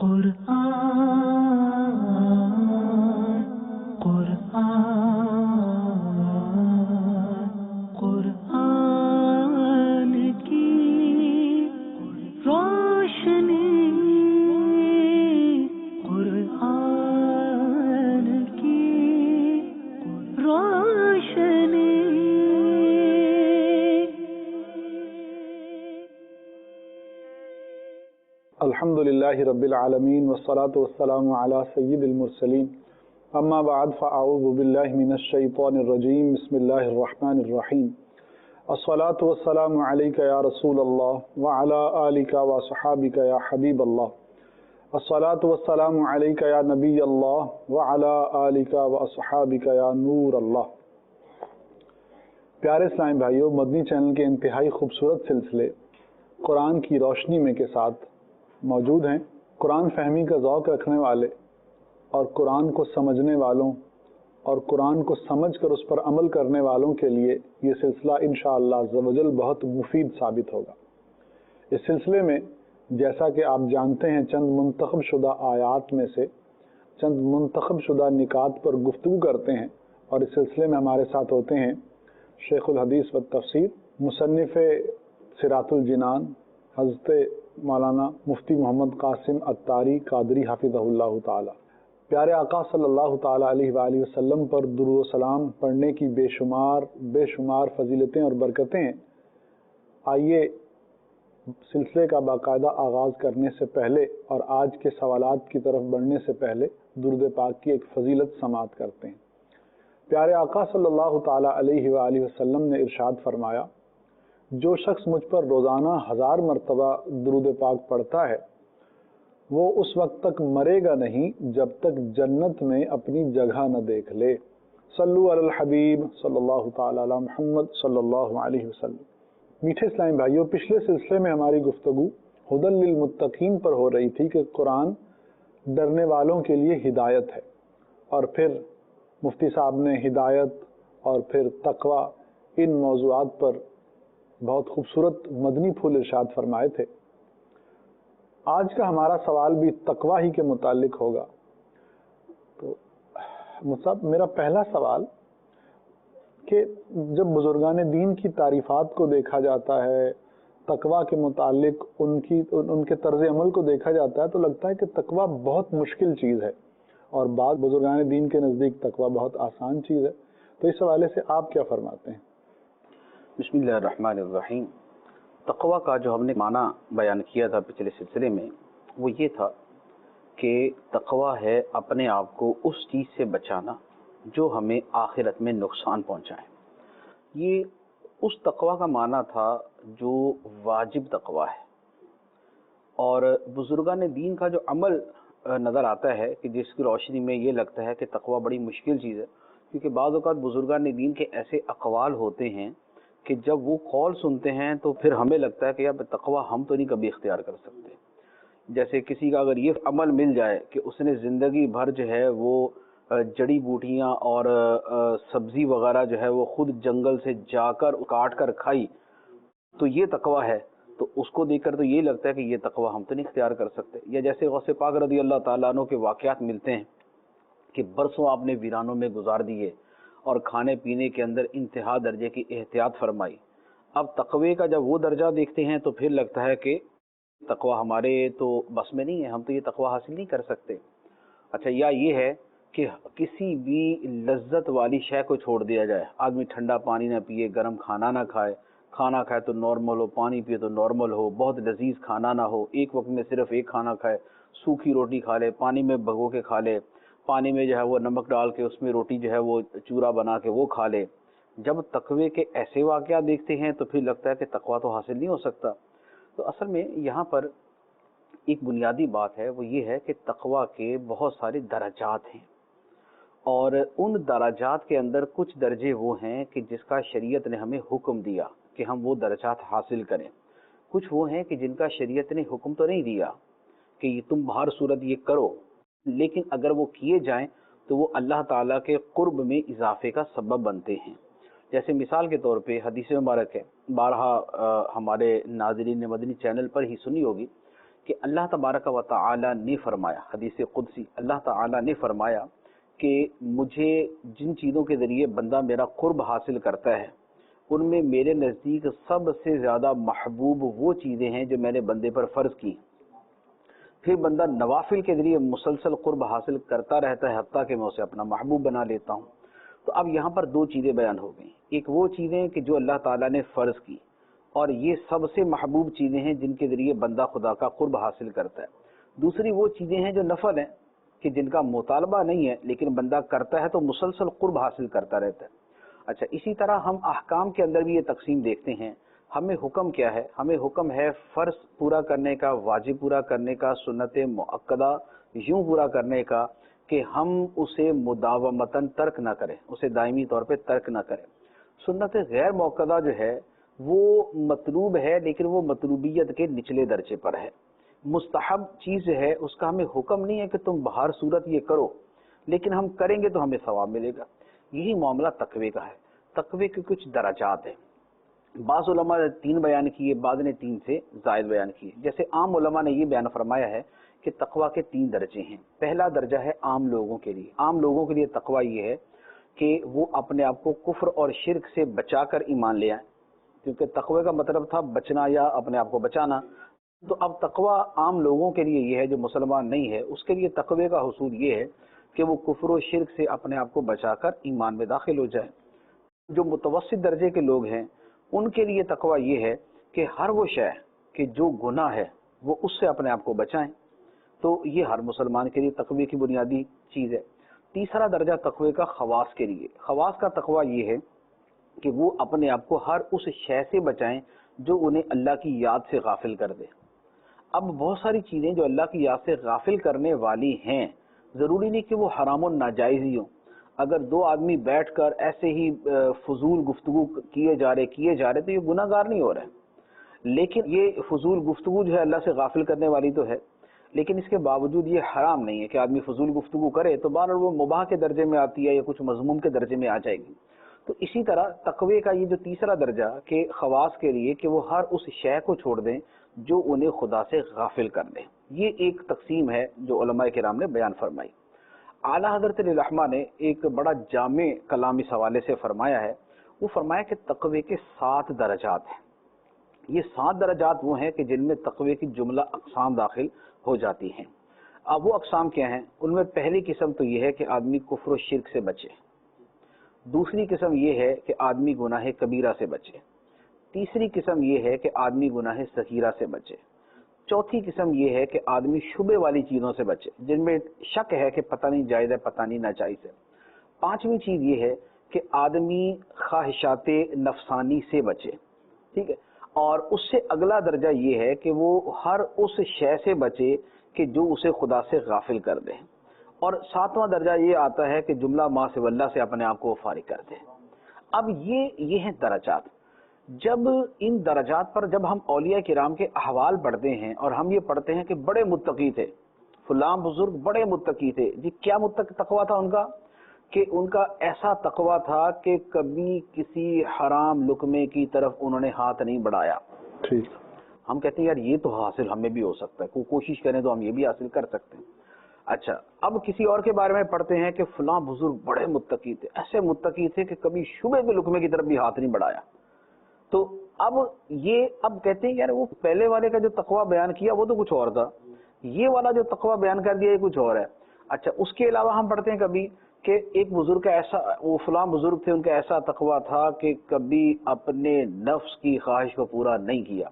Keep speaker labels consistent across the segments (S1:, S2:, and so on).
S1: قرآن قرآن قرآن کی روشنی قرآن کی روشنی.
S2: الحمد للہ رب العالمین والصلاة والسلام علی سید المرسلین اما بعد فاعوذ باللہ من الشیطان الرجیم بسم اللہ الرحمن الرحیم. الصلاة والسلام علیک یا رسول اللہ وعلی آلک وصحابک یا حبیب اللہ. الصلاة والسلام علیک یا نبی اللہ وعلی آلک وصحابک یا نور اللہ. پیارے اسلامی بھائیو، مدنی چینل کے انتہائی خوبصورت سلسلے قرآن کی روشنی میں کے ساتھ موجود ہیں. قرآن فہمی کا ذوق رکھنے والے اور قرآن کو سمجھنے والوں اور قرآن کو سمجھ کر اس پر عمل کرنے والوں کے لیے یہ سلسلہ انشاءاللہ عز و جل بہت مفید ثابت ہوگا. اس سلسلے میں جیسا کہ آپ جانتے ہیں چند منتخب شدہ آیات میں سے چند منتخب شدہ نکات پر گفتگو کرتے ہیں، اور اس سلسلے میں ہمارے ساتھ ہوتے ہیں شیخ الحدیث و تفسیر مصنف صراط الجنان حضرت مولانا مفتی محمد قاسم عطاری قادری حافظہ اللہ تعالی. پیارے آقا صلی اللہ تعالی علیہ وآلہ وسلم پر درود و سلام پڑھنے کی بے شمار فضیلتیں اور برکتیں ہیں. آئیے سلسلے کا باقاعدہ آغاز کرنے سے پہلے اور آج کے سوالات کی طرف بڑھنے سے پہلے درود پاک کی ایک فضیلت سماعت کرتے ہیں. پیارے آقا صلی اللہ تعالی علیہ وآلہ وسلم نے ارشاد فرمایا، جو شخص مجھ پر روزانہ 1000 مرتبہ درود پاک پڑھتا ہے وہ اس وقت تک مرے گا نہیں جب تک جنت میں اپنی جگہ نہ دیکھ لے. صلو علی الحبیب صلی اللہ تعالی علی محمد صلی اللہ علیہ وسلم. میٹھے اسلامی بھائیوں، پچھلے سلسلے میں ہماری گفتگو ہدی للمتقین پر ہو رہی تھی کہ قرآن ڈرنے والوں کے لیے ہدایت ہے، اور پھر مفتی صاحب نے ہدایت اور پھر تقوی ان موضوعات پر بہت خوبصورت مدنی پھول ارشاد فرمائے تھے. آج کا ہمارا سوال بھی تقوی ہی کے متعلق ہوگا. تو مصعب، میرا پہلا سوال کہ جب بزرگان دین کی تعریفات کو دیکھا جاتا ہے، تقوی کے متعلق ان کے طرز عمل کو دیکھا جاتا ہے، تو لگتا ہے کہ تقوی بہت مشکل چیز ہے، اور بعض بزرگان دین کے نزدیک تقوی بہت آسان چیز ہے. تو اس حوالے سے آپ کیا فرماتے ہیں؟
S3: بسم اللہ الرحمن الرحیم. تقوی کا جو ہم نے معنی بیان کیا تھا پچھلے سلسلے میں، وہ یہ تھا کہ تقوی ہے اپنے آپ کو اس چیز سے بچانا جو ہمیں آخرت میں نقصان پہنچائے. یہ اس تقوی کا معنی تھا جو واجب تقوی ہے، اور بزرگان دین کا جو عمل نظر آتا ہے کہ جس کی روشنی میں یہ لگتا ہے کہ تقوی بڑی مشکل چیز ہے، کیونکہ بعض اوقات بزرگان دین کے ایسے اقوال ہوتے ہیں کہ جب وہ قول سنتے ہیں تو پھر ہمیں لگتا ہے کہ یار تقوی ہم تو نہیں کبھی اختیار کر سکتے. جیسے کسی کا اگر یہ عمل مل جائے کہ اس نے زندگی بھر جو ہے وہ جڑی بوٹیاں اور سبزی وغیرہ جو ہے وہ خود جنگل سے جا کر کاٹ کر کھائی، تو یہ تقوی ہے، تو اس کو دیکھ کر تو یہ لگتا ہے کہ یہ تقوی ہم تو نہیں اختیار کر سکتے. یا جیسے غوث پاک رضی اللہ تعالیٰ عنہ کے واقعات ملتے ہیں کہ برسوں آپ نے ویرانوں میں گزار دیے اور کھانے پینے کے اندر انتہا درجے کی احتیاط فرمائی. اب تقوی کا جب وہ درجہ دیکھتے ہیں تو پھر لگتا ہے کہ تقوی ہمارے تو بس میں نہیں ہے، ہم تو یہ تقوی حاصل نہیں کر سکتے. اچھا، یا یہ ہے کہ کسی بھی لذت والی شے کو چھوڑ دیا جائے، آدمی ٹھنڈا پانی نہ پیے، گرم کھانا نہ کھائے، کھانا کھائے تو نارمل ہو، پانی پیے تو نارمل ہو، بہت لذیذ کھانا نہ ہو، ایک وقت میں صرف ایک کھانا کھائے، سوکھی روٹی کھا لے، پانی میں بھگو کے کھا لے، پانی میں جو ہے وہ نمک ڈال کے اس میں روٹی جو ہے وہ چورا بنا کے وہ کھا لے. جب تقوی کے ایسے واقعات دیکھتے ہیں تو پھر لگتا ہے کہ تقوی تو حاصل نہیں ہو سکتا. تو اصل میں یہاں پر ایک بنیادی بات ہے، وہ یہ ہے کہ تقوی کے بہت سارے درجات ہیں، اور ان درجات کے اندر کچھ درجے وہ ہیں کہ جس کا شریعت نے ہمیں حکم دیا کہ ہم وہ درجات حاصل کریں. کچھ وہ ہیں کہ جن کا شریعت نے حکم تو نہیں دیا کہ تم ہر صورت یہ کرو، لیکن اگر وہ کیے جائیں تو وہ اللہ تعالیٰ کے قرب میں اضافے کا سبب بنتے ہیں. جیسے مثال کے طور پہ حدیث مبارک ہے، بارہا ہمارے ناظرین نے مدنی چینل پر ہی سنی ہوگی کہ اللہ تبارک و تعالی نے فرمایا، حدیث قدسی اللہ تعالی نے فرمایا کہ مجھے جن چیزوں کے ذریعے بندہ میرا قرب حاصل کرتا ہے ان میں میرے نزدیک سب سے زیادہ محبوب وہ چیزیں ہیں جو میں نے بندے پر فرض کی، پھر بندہ نوافل کے ذریعے مسلسل قرب حاصل کرتا رہتا ہے حتیٰ کہ میں اسے اپنا محبوب بنا لیتا ہوں۔ تو اب یہاں پر دو چیزیں بیان ہو گئیں، ایک وہ چیزیں کہ جو اللہ تعالیٰ نے فرض کی، اور یہ سب سے محبوب چیزیں ہیں جن کے ذریعے بندہ خدا کا قرب حاصل کرتا ہے۔ دوسری وہ چیزیں ہیں جو نفل ہیں کہ جن کا مطالبہ نہیں ہے لیکن بندہ کرتا ہے تو مسلسل قرب حاصل کرتا رہتا ہے۔ اچھا، اسی طرح ہم احکام کے اندر بھی یہ تقسیم دیکھتے ہیں۔ ہمیں حکم کیا ہے؟ ہمیں حکم ہے فرض پورا کرنے کا، واجب پورا کرنے کا، سنت مؤکدہ یوں پورا کرنے کا کہ ہم اسے مداومتاً ترک نہ کریں، اسے دائمی طور پہ ترک نہ کریں۔ سنت غیر مؤکدہ جو ہے وہ مطلوب ہے لیکن وہ مطلوبیت کے نچلے درجے پر ہے۔ مستحب چیز ہے اس کا ہمیں حکم نہیں ہے کہ تم بہر صورت یہ کرو، لیکن ہم کریں گے تو ہمیں ثواب ملے گا۔ یہی معاملہ تقوی کا ہے۔ تقوی کے کچھ درجات ہیں، بعض علماء نے 3 بیان کیے، بعض نے 3 سے زائد بیان کیے۔ جیسے عام علماء نے یہ بیان فرمایا ہے کہ تقوی کے 3 درجے ہیں۔ پہلا درجہ ہے عام لوگوں کے لیے۔ عام لوگوں کے لیے تقوی یہ ہے کہ وہ اپنے آپ کو کفر اور شرک سے بچا کر ایمان لے آئیں، کیونکہ تقوی کا مطلب تھا بچنا یا اپنے آپ کو بچانا۔ تو اب تقوی عام لوگوں کے لیے یہ ہے جو مسلمان نہیں ہے، اس کے لیے تقوی کا حصول یہ ہے کہ وہ کفر و شرک سے اپنے آپ کو بچا کر ایمان میں داخل ہو جائے۔ جو متوسط درجے کے لوگ ہیں ان کے لیے تقوی یہ ہے کہ ہر وہ شے کہ جو گناہ ہے وہ اس سے اپنے آپ کو بچائیں۔ تو یہ ہر مسلمان کے لیے تقوی کی بنیادی چیز ہے۔ تیسرا درجہ تقوی کا خواص کے لیے۔ خواص کا تقوی یہ ہے کہ وہ اپنے آپ کو ہر اس شے سے بچائیں جو انہیں اللہ کی یاد سے غافل کر دے۔ اب بہت ساری چیزیں جو اللہ کی یاد سے غافل کرنے والی ہیں، ضروری نہیں کہ وہ حرام و ناجائز ہی ہوں۔ اگر 2 آدمی بیٹھ کر ایسے ہی فضول گفتگو کیے جا رہے تو یہ گناہ گار نہیں ہو رہے، لیکن یہ فضول گفتگو جو ہے اللہ سے غافل کرنے والی تو ہے، لیکن اس کے باوجود یہ حرام نہیں ہے کہ آدمی فضول گفتگو کرے، تو بہرحال وہ مباح کے درجے میں آتی ہے یا کچھ مذموم کے درجے میں آ جائے گی۔ تو اسی طرح تقوی کا یہ جو تیسرا درجہ کہ خواص کے لیے کہ وہ ہر اس شے کو چھوڑ دیں جو انہیں خدا سے غافل کر دیں، یہ ایک تقسیم ہے جو علماء کرام نے بیان فرمائی۔ اعلیٰ حضرت علیہ الرحمہ نے ایک بڑا جامع کلام اس حوالے سے فرمایا ہے۔ وہ فرمایا کہ تقوی کے 7 درجات ہیں۔ یہ 7 درجات وہ ہیں کہ جن میں تقوی کی جملہ اقسام داخل ہو جاتی ہیں۔ اب وہ اقسام کیا ہیں؟ ان میں پہلی قسم تو یہ ہے کہ آدمی کفر و شرک سے بچے، دوسری قسم یہ ہے کہ آدمی گناہ کبیرہ سے بچے، تیسری قسم یہ ہے کہ آدمی گناہ صغیرہ سے بچے، چوتھی قسم یہ ہے کہ آدمی شبہ والی چیزوں سے بچے جن میں شک ہے کہ پتہ نہیں جائز ہے پتہ نہیں ناجائز ہے، پانچویں چیز یہ ہے کہ آدمی خواہشات نفسانی سے بچے، ٹھیک ہے، اور اس سے اگلا درجہ یہ ہے کہ وہ ہر اس شے سے بچے کہ جو اسے خدا سے غافل کر دے، اور 7واں درجہ یہ آتا ہے کہ جملہ ما سوی اللہ سے اپنے آپ کو فارغ کر دے۔ اب یہ ہیں درجات۔ جب ان درجات پر جب ہم اولیاء کرام کے احوال پڑھتے ہیں اور ہم یہ پڑھتے ہیں کہ بڑے متقی تھے، فلاں بزرگ بڑے متقی تھے، جی کیا تقویٰ تھا ان کا؟ کہ ان کا ایسا تقویٰ تھا کہ کبھی کسی حرام لقمے کی طرف انہوں نے ہاتھ نہیں بڑھایا۔
S2: ٹھیک،
S3: ہم کہتے ہیں یار یہ تو حاصل ہمیں بھی ہو سکتا ہے، کوشش کریں تو ہم یہ بھی حاصل کر سکتے ہیں۔ اچھا، اب کسی اور کے بارے میں پڑھتے ہیں کہ فلاں بزرگ بڑے متقی تھے، ایسے متقی تھے کہ کبھی شبہ کے لقمے کی طرف بھی ہاتھ نہیں بڑھایا۔ تو اب کہتے ہیں یار وہ پہلے والے کا جو تقویٰ بیان کیا وہ تو کچھ اور تھا، یہ والا جو تقویٰ بیان کر دیا یہ کچھ اور ہے۔ اچھا، اس کے علاوہ ہم پڑھتے ہیں کبھی کہ ایک بزرگ کا ایسا، وہ فلاں بزرگ تھے، ان کا ایسا تقویٰ تھا کہ کبھی اپنے نفس کی خواہش کو پورا نہیں کیا،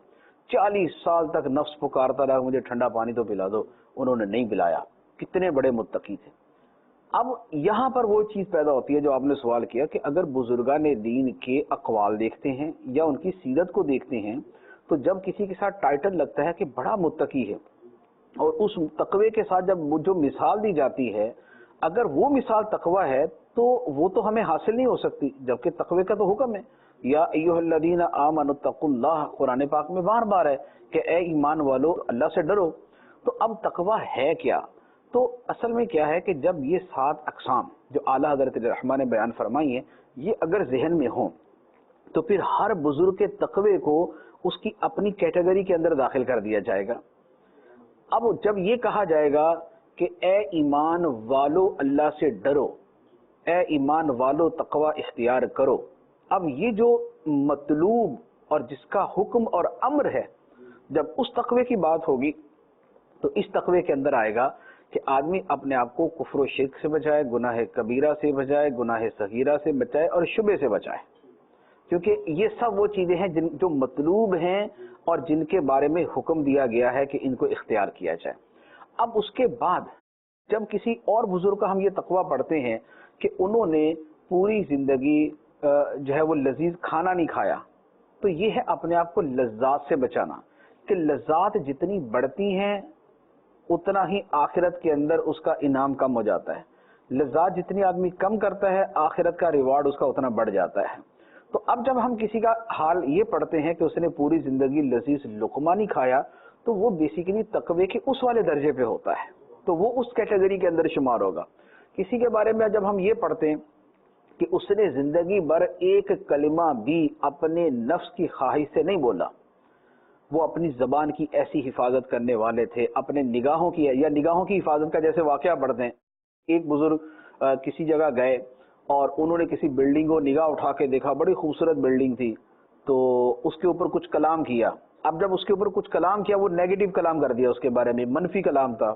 S3: 40 سال تک نفس پکارتا رہا مجھے ٹھنڈا پانی تو پلا دو، انہوں نے نہیں پلایا، کتنے بڑے متقی تھے۔ اب یہاں پر وہ چیز پیدا ہوتی ہے جو آپ نے سوال کیا کہ اگر بزرگان دین کے اقوال دیکھتے ہیں یا ان کی سیرت کو دیکھتے ہیں تو جب کسی کے ساتھ ٹائٹل لگتا ہے کہ بڑا متقی ہے اور اس تقوی کے ساتھ جب جو مثال دی جاتی ہے اگر وہ مثال تقوی ہے تو وہ تو ہمیں حاصل نہیں ہو سکتی، جبکہ تقوی کا تو حکم ہے، یا ایھا الذین آمنوا اتقوا اللہ، قرآن پاک میں بار بار ہے کہ اے ایمان والو اللہ سے ڈرو۔ تو اب تقوی ہے کیا؟ تو اصل میں کیا ہے کہ جب یہ 7 اقسام جو اعلیٰ حضرت الرحمہ نے بیان فرمائی ہیں یہ اگر ذہن میں ہوں تو پھر ہر بزرگ کے تقوی کو اس کی اپنی کیٹیگری کے اندر داخل کر دیا جائے گا۔ اب جب یہ کہا جائے گا کہ اے ایمان والو اللہ سے ڈرو، اے ایمان والو تقوی اختیار کرو، اب یہ جو مطلوب اور جس کا حکم اور امر ہے، جب اس تقوی کی بات ہوگی تو اس تقوی کے اندر آئے گا کہ آدمی اپنے آپ کو کفر و شرک سے بچائے، گناہ کبیرہ سے بچائے، گناہ صغیرہ سے بچائے اور شبہ سے بچائے، کیونکہ یہ سب وہ چیزیں ہیں جو مطلوب ہیں اور جن کے بارے میں حکم دیا گیا ہے کہ ان کو اختیار کیا جائے۔ اب اس کے بعد جب کسی اور بزرگ کا ہم یہ تقوی پڑھتے ہیں کہ انہوں نے پوری زندگی جو ہے وہ لذیذ کھانا نہیں کھایا، تو یہ ہے اپنے آپ کو لذات سے بچانا، کہ لذات جتنی بڑھتی ہیں اتنا ہی آخرت کے اندر اس کا انعام کم ہو جاتا ہے، لذات جتنی آدمی کم کرتا ہے آخرت کا ریوارڈ اس کا اتنا بڑھ جاتا ہے۔ تو اب جب ہم کسی کا حال یہ پڑھتے ہیں کہ اس نے پوری زندگی لذیذ لقمہ نہیں کھایا، تو وہ بیسیکلی تقوی کے اس والے درجے پہ ہوتا ہے، تو وہ اس کیٹیگری کے اندر شمار ہوگا۔ کسی کے بارے میں جب ہم یہ پڑھتے ہیں کہ اس نے زندگی بھر ایک کلمہ بھی اپنے نفس کی خواہش سے نہیں بولا، وہ اپنی زبان کی ایسی حفاظت کرنے والے تھے، اپنے نگاہوں کی یا نگاہوں کی حفاظت کا جیسے واقعہ پڑھتے ہیں، ایک بزرگ کسی جگہ گئے اور انہوں نے کسی بلڈنگ کو نگاہ اٹھا کے دیکھا، بڑی خوبصورت بلڈنگ تھی، تو اس کے اوپر کچھ کلام کیا۔ اب جب اس کے اوپر کچھ کلام کیا، وہ نیگیٹو کلام کر دیا، اس کے بارے میں منفی کلام تھا،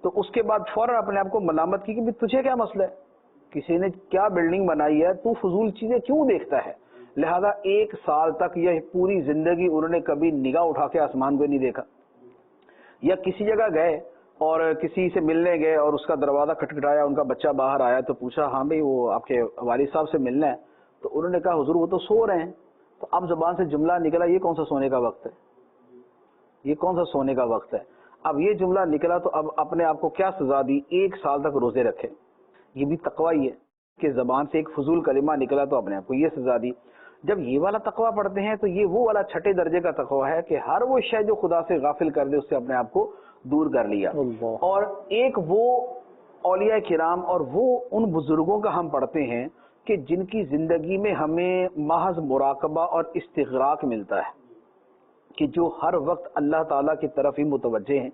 S3: تو اس کے بعد فوراً اپنے آپ کو ملامت کی کہ تجھے کیا مسئلہ ہے، کسی نے کیا بلڈنگ بنائی ہے، تو فضول چیزیں کیوں دیکھتا ہے۔ لہذا 1 سال تک یہ پوری زندگی انہوں نے کبھی نگاہ اٹھا کے آسمان کو نہیں دیکھا۔ یا کسی جگہ گئے اور کسی سے ملنے گئے اور اس کا دروازہ کھٹکھٹایا، ان کا بچہ باہر آیا تو پوچھا ہاں بھائی وہ آپ کے والد صاحب سے ملنا ہے، تو انہوں نے کہا حضور وہ تو سو رہے ہیں۔ تو اب زبان سے جملہ نکلا، یہ کون سا سونے کا وقت ہے، یہ کون سا سونے کا وقت ہے۔ اب یہ جملہ نکلا تو اب اپنے آپ کو کیا سزا دی، 1 سال تک روزے رکھے۔ یہ بھی تقوی ہی ہے کہ زبان سے ایک فضول کلمہ نکلا تو اپنے آپ کو یہ سزا دی۔ جب یہ والا تقوی پڑھتے ہیں تو یہ وہ والا 6 درجے کا تقوی ہے کہ ہر وہ شے جو خدا سے غافل کر دے اس سے اپنے آپ کو دور کر لیا۔ اور ایک وہ اولیاء کرام اور وہ ان بزرگوں کا ہم پڑھتے ہیں کہ جن کی زندگی میں ہمیں محض مراقبہ اور استغراق ملتا ہے، کہ جو ہر وقت اللہ تعالیٰ کی طرف ہی متوجہ ہیں،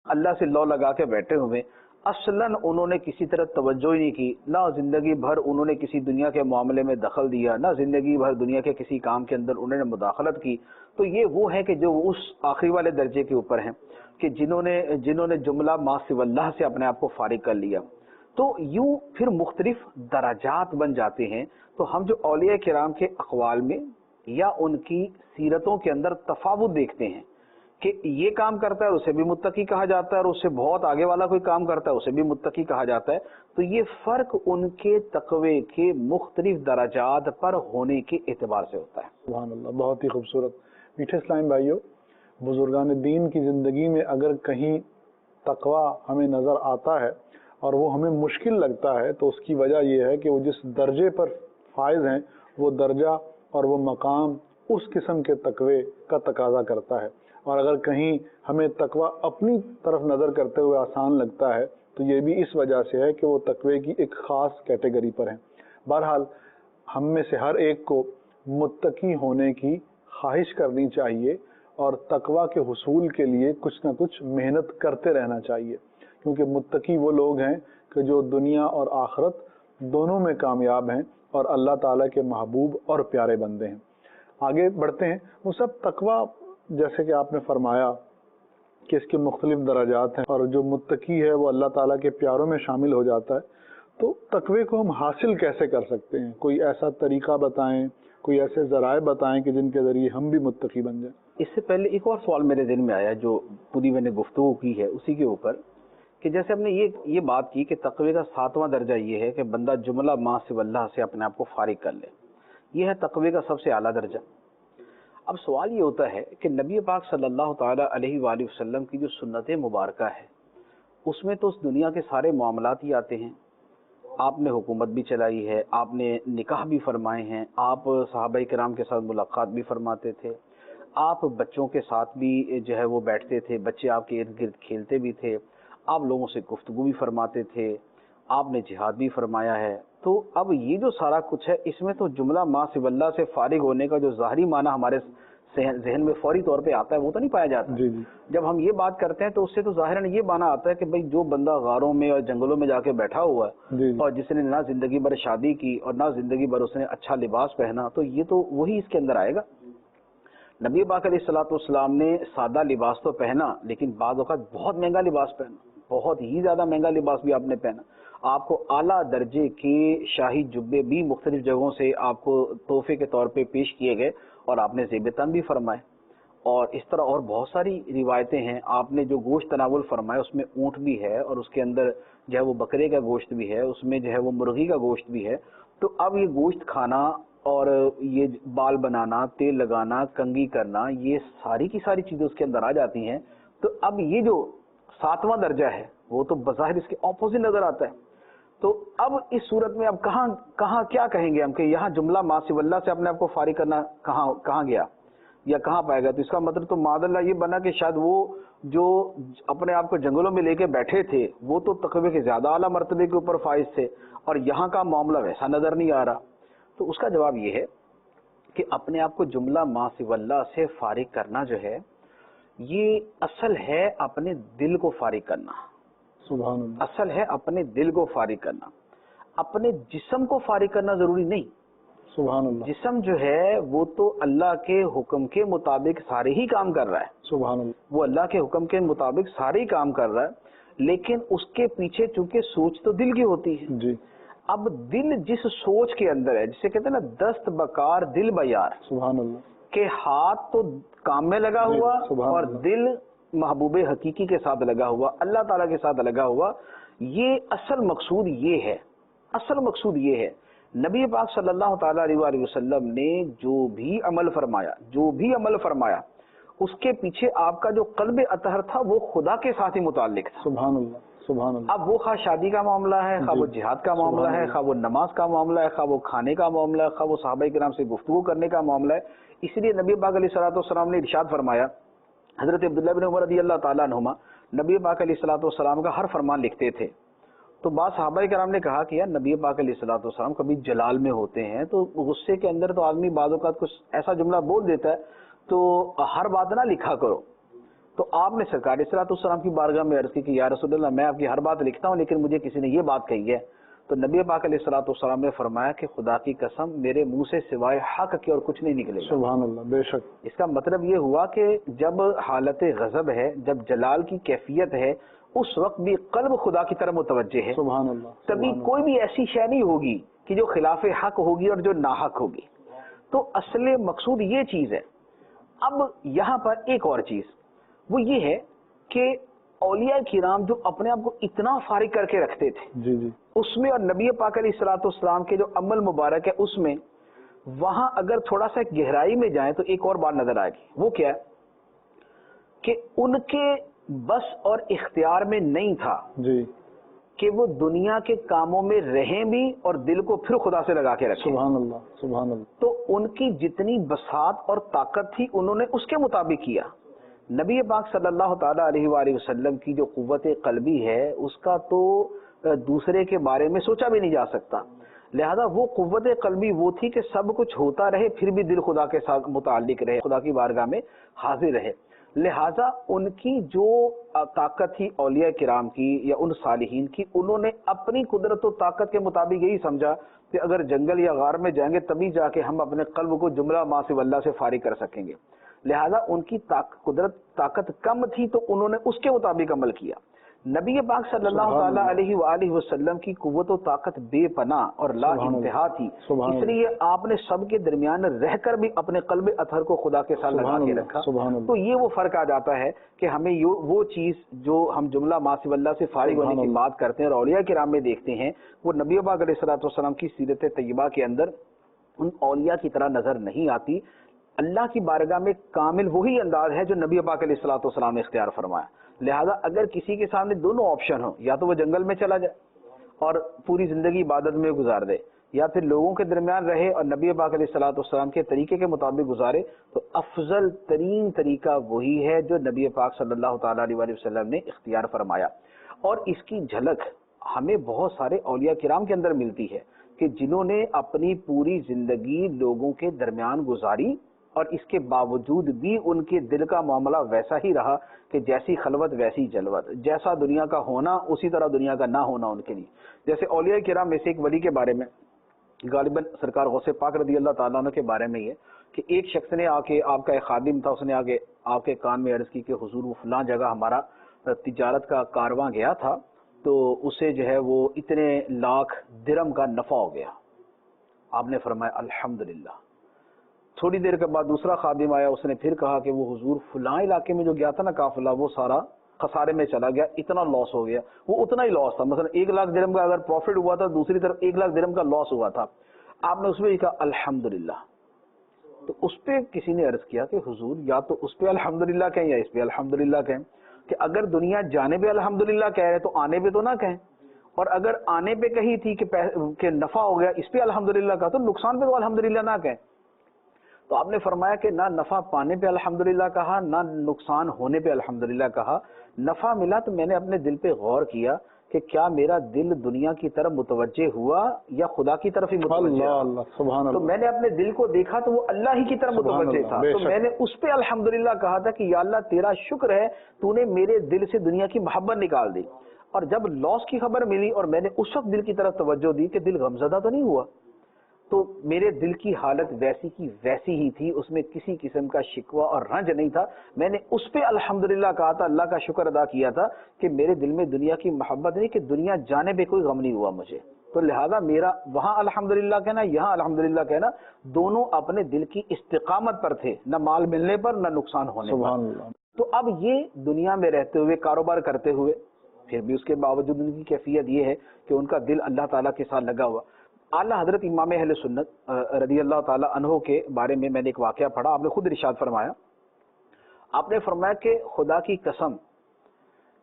S3: اللہ سے لو لگا کے بیٹھے ہوئے، اصلاً انہوں نے کسی طرح توجہ ہی نہیں کی، نہ زندگی بھر انہوں نے کسی دنیا کے معاملے میں دخل دیا، نہ زندگی بھر دنیا کے کسی کام کے اندر انہوں نے مداخلت کی۔ تو یہ وہ ہے کہ جو اس آخری والے درجے کے اوپر ہیں کہ جنہوں نے جملہ ما سوی اللہ سے اپنے آپ کو فارغ کر لیا۔ تو یوں پھر مختلف درجات بن جاتے ہیں۔ تو ہم جو اولیاء کرام کے اقوال میں یا ان کی سیرتوں کے اندر تفاوت دیکھتے ہیں کہ یہ کام کرتا ہے اسے بھی متقی کہا جاتا ہے، اور اس سے بہت آگے والا کوئی کام کرتا ہے اسے بھی متقی کہا جاتا ہے، تو یہ فرق ان کے تقوی کے مختلف درجات پر ہونے کے اعتبار سے ہوتا ہے۔
S2: سبحان اللہ، بہت ہی خوبصورت۔ میٹھے اسلام بھائیوں، بزرگان دین کی زندگی میں اگر کہیں تقوی ہمیں نظر آتا ہے اور وہ ہمیں مشکل لگتا ہے تو اس کی وجہ یہ ہے کہ وہ جس درجے پر فائز ہیں وہ درجہ اور وہ مقام اس قسم کے تقوی کا تقاضا کرتا ہے، اور اگر کہیں ہمیں تقوی اپنی طرف نظر کرتے ہوئے آسان لگتا ہے تو یہ بھی اس وجہ سے ہے کہ وہ تقوی کی ایک خاص کیٹیگری پر ہیں۔ بہرحال ہم میں سے ہر ایک کو متقی ہونے کی خواہش کرنی چاہیے اور تقوی کے حصول کے لیے کچھ نہ کچھ محنت کرتے رہنا چاہیے، کیونکہ متقی وہ لوگ ہیں کہ جو دنیا اور آخرت دونوں میں کامیاب ہیں اور اللہ تعالیٰ کے محبوب اور پیارے بندے ہیں۔ آگے بڑھتے ہیں۔ وہ سب تقوی جیسے کہ آپ نے فرمایا کہ اس کے مختلف درجات ہیں اور جو متقی ہے وہ اللہ تعالیٰ کے پیاروں میں شامل ہو جاتا ہے، تو تقوی کو ہم حاصل کیسے کر سکتے ہیں؟ کوئی ایسا طریقہ بتائیں، کوئی ایسے ذرائع بتائیں کہ جن کے ذریعے ہم بھی متقی بن جائیں۔
S3: اس سے پہلے ایک اور سوال میرے ذہن میں آیا جو پوری میں نے گفتگو کی ہے اسی کے اوپر، کہ جیسے ہم نے یہ بات کی کہ تقوی کا 7واں درجہ یہ ہے کہ بندہ جملہ ما سوی اللہ سے اپنے آپ کو فارغ کر لے، یہ ہے تقوی کا سب سے اعلیٰ درجہ۔ اب سوال یہ ہوتا ہے کہ نبی پاک صلی اللہ تعالیٰ علیہ وآلہ وسلم کی جو سنت مبارکہ ہے اس میں تو اس دنیا کے سارے معاملات ہی آتے ہیں۔ آپ نے حکومت بھی چلائی ہے، آپ نے نکاح بھی فرمائے ہیں، آپ صحابہ کرام کے ساتھ ملاقات بھی فرماتے تھے، آپ بچوں کے ساتھ بھی جو ہے وہ بیٹھتے تھے، بچے آپ کے ارد گرد کھیلتے بھی تھے، آپ لوگوں سے گفتگو بھی فرماتے تھے، آپ نے جہاد بھی فرمایا ہے۔ تو اب یہ جو سارا کچھ ہے اس میں تو جملہ ما سوی اللہ سے فارغ ہونے کا جو ظاہری معنی ہمارے ذہن میں فوری طور پہ آتا ہے وہ تو نہیں پایا جاتا.
S2: جی جی
S3: جب ہم یہ بات کرتے ہیں تو اس سے تو ظاہراً یہ مانا آتا ہے کہ بھئی جو بندہ غاروں میں اور جنگلوں میں جا کے بیٹھا ہوا ہے
S2: جی جی
S3: اور جس نے نہ زندگی بھر شادی کی اور نہ زندگی بھر اس نے اچھا لباس پہنا، تو یہ تو وہی اس کے اندر آئے گا. نبی پاک علیہ الصلوۃ والسلام نے سادہ لباس تو پہنا، لیکن بعض اوقات بہت مہنگا لباس پہنا، بہت ہی زیادہ مہنگا لباس بھی آپ نے پہنا. آپ کو اعلیٰ درجے کے شاہی جبے بھی مختلف جگہوں سے آپ کو تحفے کے طور پہ پیش کیے گئے اور آپ نے زیب تن بھی فرمائے. اور اس طرح اور بہت ساری روایتیں ہیں. آپ نے جو گوشت تناول فرمایا اس میں اونٹ بھی ہے اور اس کے اندر جو ہے وہ بکرے کا گوشت بھی ہے، اس میں جو ہے وہ مرغی کا گوشت بھی ہے. تو اب یہ گوشت کھانا اور یہ بال بنانا، تیل لگانا، کنگھی کرنا، یہ ساری کی ساری چیزیں اس کے اندر آ جاتی ہیں. تو اب یہ جو 7واں درجہ ہے وہ تو بظاہر اس کے اپوزٹ نظر آتا ہے. تو اب اس صورت میں اب کہاں کیا کہیں گے ہم کہ یہاں جملہ ما سوی اللہ سے اپنے آپ کو فارغ کرنا کہاں گیا یا کہاں پائے گا؟ تو اس کا مطلب تو معاذ اللہ یہ بنا کہ شاید وہ جو اپنے آپ کو جنگلوں میں لے کے بیٹھے تھے وہ تو تقوی کے زیادہ اعلیٰ مرتبے کے اوپر فائز تھے اور یہاں کا معاملہ ویسا نظر نہیں آ رہا. تو اس کا جواب یہ ہے کہ اپنے آپ کو جملہ ما سوی اللہ سے فارغ کرنا جو ہے یہ اصل ہے اپنے دل کو فارغ کرنا.
S2: سبحان اللہ.
S3: اصل ہے اپنے دل کو فارغ کرنا. اپنے جسم کو فارغ کرنا ضروری نہیں.
S2: سبحان اللہ.
S3: جسم جو ہے وہ تو اللہ کے حکم کے مطابق سارے ہی کام کر رہا ہے.
S2: سبحان اللہ.
S3: وہ اللہ کے حکم کے مطابق سارے ہی کام کر رہا ہے، لیکن اس کے پیچھے چونکہ سوچ تو دل کی ہوتی ہے.
S2: جی.
S3: اب دل جس سوچ کے اندر ہے، جسے کہتے ہیں نا دست بکار دل بیار،
S2: سبحان اللہ.
S3: کہ ہاتھ تو کام میں لگا
S2: جی،
S3: ہوا
S2: سبحان
S3: اور
S2: اللہ.
S3: دل محبوب حقیقی کے ساتھ لگا ہوا، اللہ تعالیٰ کے ساتھ لگا ہوا. یہ اصل مقصود یہ ہے. اصل مقصود یہ ہے. نبی پاک صلی اللہ تعالیٰ علیہ وآلہ وسلم نے جو بھی عمل فرمایا اس کے پیچھے آپ کا جو قلب اطہر تھا وہ خدا کے ساتھ ہی متعلق تھا.
S2: سبحان اللہ. سبحان اللہ.
S3: اب وہ خواہ شادی کا معاملہ ہے، خواہ وہ جہاد کا معاملہ ہے، خواہ وہ نماز کا معاملہ ہے، خواہ وہ کھانے کا معاملہ ہے، خواہ وہ صحابہ کرام سے گفتگو کرنے کا معاملہ ہے. اسی لیے نبی پاک علیہ الصلوۃ والسلام نے ارشاد فرمایا، حضرت عبداللہ بن عمر رضی اللہ تعالیٰ عنہما نبی پاک علیہ الصلوۃ والسلام کا ہر فرمان لکھتے تھے. تو بعض صحابہ کرام نے کہا کہ یار نبی پاک علیہ الصلوۃ والسلام کبھی جلال میں ہوتے ہیں تو غصے کے اندر تو آدمی بعض اوقات کچھ ایسا جملہ بول دیتا ہے، تو ہر بات نہ لکھا کرو. تو آپ نے سرکار علیہ الصلوۃ والسلام کی بارگاہ میں عرض کی کہ یا رسول اللہ میں آپ کی ہر بات لکھتا ہوں لیکن مجھے کسی نے یہ بات کہی ہے. تو نبی پاک علیہ الصلوۃ والسلام نے فرمایا کہ خدا کی قسم میرے منہ سے سوائے حق کے اور کچھ نہیں نکلے گا.
S2: سبحان اللہ. بے شک.
S3: اس کا مطلب یہ ہوا کہ جب حالت غضب ہے، جب جلال کی کیفیت ہے، اس وقت بھی قلب خدا کی طرف متوجہ ہے.
S2: سبحان اللہ.
S3: تبھی کوئی بھی ایسی شے نہیں ہوگی کہ جو خلاف حق ہوگی اور جو ناحق ہوگی. تو اصل مقصود یہ چیز ہے. اب یہاں پر ایک اور چیز وہ یہ ہے کہ اولیاء کرام جو اپنے آپ کو اتنا فارغ کر کے رکھتے تھے
S2: جی جی.
S3: اس میں، اور نبی پاک علیہ الصلوۃ والسلام کے جو عمل مبارک ہے اس میں، وہاں اگر تھوڑا سا گہرائی میں جائیں تو ایک اور بات نظر آئے گی. وہ کیا ہے کہ ان کے بس اور اختیار میں نہیں تھا
S2: جی.
S3: کہ وہ دنیا کے کاموں میں رہیں بھی اور دل کو پھر خدا سے لگا کے رکھیں.
S2: سبحان اللہ. سبحان اللہ.
S3: تو ان کی جتنی بساط اور طاقت تھی انہوں نے اس کے مطابق کیا. نبی پاک صلی اللہ تعالیٰ علیہ وآلہ وسلم کی جو قوت قلبی ہے اس کا تو دوسرے کے بارے میں سوچا بھی نہیں جا سکتا. لہذا وہ قوت قلبی وہ تھی کہ سب کچھ ہوتا رہے پھر بھی دل خدا کے ساتھ متعلق رہے، خدا کی بارگاہ میں حاضر رہے. لہذا ان کی جو طاقت تھی اولیاء کرام کی یا ان صالحین کی، انہوں نے اپنی قدرت و طاقت کے مطابق یہی سمجھا کہ اگر جنگل یا غار میں جائیں گے تبھی جا کے ہم اپنے قلب کو جملہ ما سوی اللہ سے فارغ کر سکیں گے. لہذا ان کی قدرت طاقت کم تھی تو انہوں نے اس کے مطابق عمل کیا. نبی پاک صلی اللہ تعالیٰ علیہ وآلہ وسلم کی قوت و طاقت بے پناہ اور لا انتہا تھی، اس لیے آپ نے سب کے درمیان رہ کر بھی اپنے قلب اطہر کو خدا کے ساتھ لگا کے رکھا. تو یہ وہ فرق آ جاتا ہے کہ ہمیں وہ چیز جو ہم جملہ ما سوی اللہ سے فارغ ہونے کی بات کرتے ہیں اور اولیاء کرام میں دیکھتے ہیں، وہ نبی پاک علیہ الصلوۃ والسلام کی سیرت طیبہ کے اندر ان اولیاء کی طرح نظر نہیں آتی. اللہ کی بارگاہ میں کامل وہی انداز ہے جو نبی پاک علیہ الصلوۃ والسلام نے اختیار فرمایا. لہذا اگر کسی کے سامنے دونوں آپشن ہوں، یا تو وہ جنگل میں چلا جائے اور پوری زندگی عبادت میں گزار دے، یا پھر لوگوں کے درمیان رہے اور نبی پاک علیہ الصلوۃ والسلام کے طریقے کے مطابق گزارے، تو افضل ترین طریقہ وہی ہے جو نبی پاک صلی اللہ تعالیٰ علیہ وآلہ وسلم نے اختیار فرمایا. اور اس کی جھلک ہمیں بہت سارے اولیاء کرام کے اندر ملتی ہے کہ جنہوں نے اپنی پوری زندگی لوگوں کے درمیان گزاری اور اس کے باوجود بھی ان کے دل کا معاملہ ویسا ہی رہا کہ جیسی خلوت ویسی جلوت، جیسا دنیا کا ہونا اسی طرح دنیا کا نہ ہونا ان کے لیے. جیسے اولیاء کرام میں سے ایک ولی کے بارے میں غالباً سرکار غوث پاک رضی اللہ تعالیٰ عنہ کے بارے میں یہ کہ ایک شخص نے آ کے، آپ کا ایک خادم تھا، اس نے آ کے آپ کے کان میں عرض کی کہ حضور وہ فلاں جگہ ہمارا تجارت کا کارواں گیا تھا تو اسے جو ہے وہ اتنے لاکھ درہم کا نفع ہو گیا. آپ نے فرمایا الحمدللہ. تھوڑی دیر کے بعد دوسرا خادم آیا، اس نے پھر کہا کہ وہ حضور فلاں علاقے میں جو گیا تھا نا قافلہ، وہ سارا خسارے میں چلا گیا، اتنا لاس ہو گیا. وہ اتنا ہی لاس تھا، مثلا 1 لاکھ درہم کا اگر پروفٹ ہوا تھا، دوسری طرف 1 لاکھ درہم کا لاس ہوا تھا. آپ نے اس میں کہا الحمدللہ. تو اس پہ کسی نے عرض کیا کہ حضور یا تو اس پہ الحمدللہ کہیں یا اس پہ الحمدللہ کہیں، کہ اگر دنیا جانے پہ الحمدللہ کہہ رہے تو آنے پہ تو نہ کہیں، اور اگر آنے پہ کہی تھی کہ نفع ہو گیا اس پہ الحمدللہ کہا تو نقصان پہ تو الحمدللہ نہ کہیں. تو آپ نے فرمایا کہ نہ نفع پانے پہ الحمدللہ کہا، نہ نقصان ہونے پہ الحمدللہ کہا. نفع ملا تو میں نے اپنے دل پہ غور کیا کہ کیا میرا دل دنیا کی طرف متوجہ ہوا یا خدا کی طرف ہی متوجہ ہوا. تو میں نے اپنے دل کو دیکھا تو وہ اللہ ہی کی طرف متوجہ تھا. تو میں نے اس پہ الحمدللہ کہا تھا کہ یا اللہ تیرا شکر ہے تو نے میرے دل سے دنیا کی محبت نکال دی. اور جب لاس کی خبر ملی اور میں نے اس وقت دل کی طرف توجہ دی کہ دل غمزدہ تو نہیں ہوا، تو میرے دل کی حالت ویسی کی ویسی ہی تھی، اس میں کسی قسم کا شکوہ اور رنج نہیں تھا. میں نے اس پہ الحمدللہ کہا تھا، اللہ کا شکر ادا کیا تھا کہ میرے دل میں دنیا کی محبت نہیں، کہ دنیا جانے پہ کوئی غم نہیں ہوا مجھے. تو لہذا میرا وہاں الحمدللہ کہنا، یہاں الحمدللہ کہنا، دونوں اپنے دل کی استقامت پر تھے، نہ مال ملنے پر نہ نقصان ہونے پر. تو اب یہ دنیا میں رہتے ہوئے کاروبار کرتے ہوئے پھر بھی اس کے باوجود ان کی کیفیت یہ ہے کہ ان کا دل اللہ تعالیٰ کے ساتھ لگا ہوا. اعلیٰ حضرت امام اہل سنت رضی اللہ تعالیٰ عنہ کے بارے میں نے ایک واقعہ پڑھا. آپ نے خود ارشاد فرمایا، آپ نے فرمایا کہ خدا کی قسم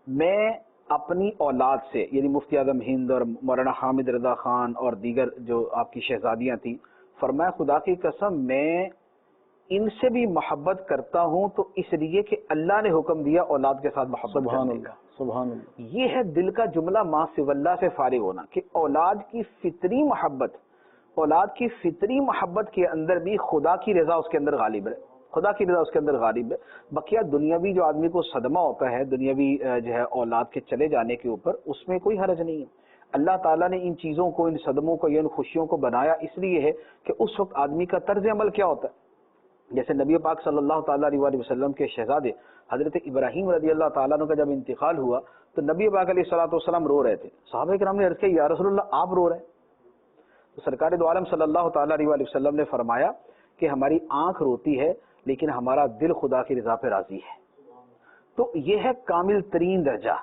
S3: میں اپنی اولاد سے، یعنی مفتی اعظم ہند اور مولانا حامد رضا خان اور دیگر جو آپ کی شہزادیاں تھیں، فرمایا خدا کی قسم میں ان سے بھی محبت کرتا ہوں تو اس لیے کہ اللہ نے حکم دیا اولاد کے ساتھ محبت کرنے کا.
S2: سبحان اللہ.
S3: یہ ہے دل کا جملہ ما سوی اللہ سے فارغ ہونا، کہ اولاد کی فطری محبت کے اندر بھی خدا کی رضا اس کے اندر غالب ہے، خدا کی رضا اس کے اندر غالب ہے. بقیہ دنیاوی جو آدمی کو صدمہ ہوتا ہے دنیاوی جو ہے اولاد کے چلے جانے کے اوپر، اس میں کوئی حرج نہیں ہے. اللہ تعالیٰ نے ان چیزوں کو، ان صدموں کو یا ان خوشیوں کو بنایا اس لیے ہے کہ اس وقت آدمی کا طرز عمل کیا ہوتا ہے. جیسے نبی پاک صلی اللہ تعالیٰ علیہ وسلم کے شہزادے حضرت ابراہیم رضی اللہ تعالیٰ عنہ کا جب انتقال ہوا تو نبی پاک علیہ السلام رو رہے تھے. صحابہ کرام نے عرض کیا یا رسول اللہ آپ رو رہے ہیں؟ تو سرکار دو عالم صلی اللہ تعالیٰ علیہ وسلم نے فرمایا کہ ہماری آنکھ روتی ہے لیکن ہمارا دل خدا کی رضا پہ راضی ہے. تو یہ ہے کامل ترین درجہ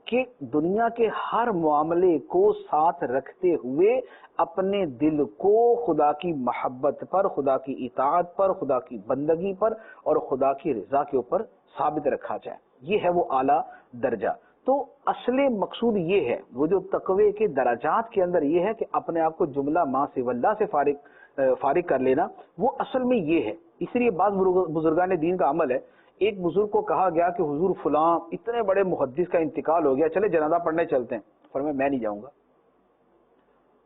S3: کہ دنیا کے ہر معاملے کو ساتھ رکھتے ہوئے اپنے دل کو خدا کی محبت پر، خدا کی اطاعت پر، خدا کی بندگی پر اور خدا کی رضا کے اوپر ثابت رکھا جائے. یہ ہے وہ اعلیٰ درجہ. تو اصل مقصود یہ ہے، وہ جو تقوی کے درجات کے اندر یہ ہے کہ اپنے آپ کو جملہ ما سوی اللہ سے فارغ کر لینا، وہ اصل میں یہ ہے. اس لیے بعض بزرگان دین کا عمل ہے. ایک بزرگ کو کہا گیا کہ حضور فلاں اتنے بڑے محدث کا انتقال ہو گیا، چلے جنازہ پڑھنے چلتے ہیں. فرمایا میں نہیں جاؤں گا.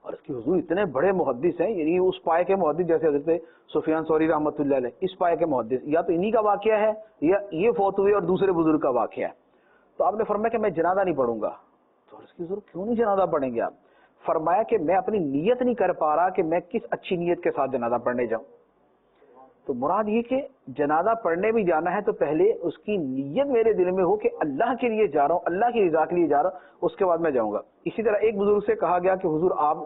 S3: اور اس کی حضور اتنے بڑے محدث ہیں، یعنی اس پائے کے محدث جیسے حضرت سفیان ثوری رحمۃ اللہ علیہ، اس پائے کے محدث یا تو انہی کا واقعہ ہے یا یہ فوت ہوئے اور دوسرے بزرگ کا واقعہ ہے. تو آپ نے فرمایا کہ میں جنازہ نہیں پڑھوں گا. تو اس کی حضور کیوں نہیں جنازہ پڑھیں گے آپ؟ فرمایا کہ میں اپنی نیت نہیں کر پا رہا کہ میں کس اچھی نیت کے ساتھ جنازہ پڑھنے جاؤں. تو مراد یہ کہ جنازہ پڑھنے بھی جانا ہے تو پہلے اس کی نیت میرے دل میں ہو کہ اللہ کے لیے جا رہا ہوں، اللہ کی رضا کے لیے جا رہا ہوں، اس کے بعد میں جاؤں گا. اسی طرح ایک بزرگ سے کہا گیا کہ حضور آپ،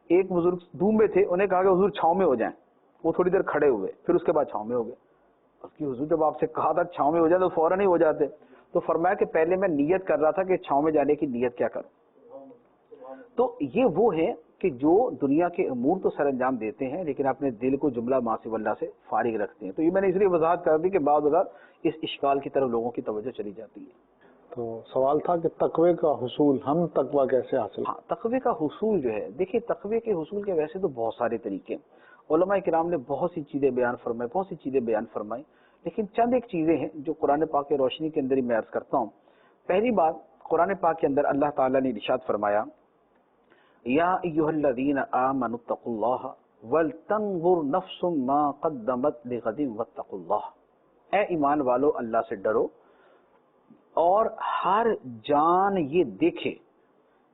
S3: ایک بزرگ دھوم میں تھے، انہیں کہا کہ حضور چھاؤں میں ہو جائیں. وہ تھوڑی دیر کھڑے ہوئے، پھر اس کے بعد چھاؤں میں ہو گئے. اس کی حضور جب آپ سے کہا تھا چھاؤں میں ہو جائے تو فوراً ہی ہو جاتے. تو فرمایا کہ پہلے میں نیت کر رہا تھا کہ چھاؤں میں جانے کی نیت کیا کروں. تو یہ وہ ہے کہ جو دنیا کے امور تو سر انجام دیتے ہیں لیکن اپنے دل کو جملہ ما سوی اللہ سے فارغ رکھتے ہیں. تو یہ میں نے اس لیے وضاحت کر دی کہ بعض اوقات اس اشکال کی طرف لوگوں کی توجہ چلی جاتی ہے.
S2: تو سوال تھا کہ تقوی کا حصول، ہم تقوی کیسے حاصل؟
S3: ہاں، تقوی کا حصول جو ہے، دیکھیے تقوی کے حصول کے ویسے تو بہت سارے طریقے، علماء کرام نے بہت سی چیزیں بیان فرمائی، لیکن چند ایک چیزیں ہیں جو قرآن پاک کی روشنی کے اندر ہی میں عرض کرتا ہوں. پہلی بات، قرآن پاک کے اندر اللہ تعالیٰ نے ارشاد فرمایا یا ایھا الذین آمنوا اتقوا اللہ وَلْتَنْظُرْ نَفْسٌ مَا قَدَّمَتْ لِغَدٍ وَاتَّقُوا اللَّهَ، اے ایمان والو اللہ سے ڈرو اور ہر جان یہ دیکھے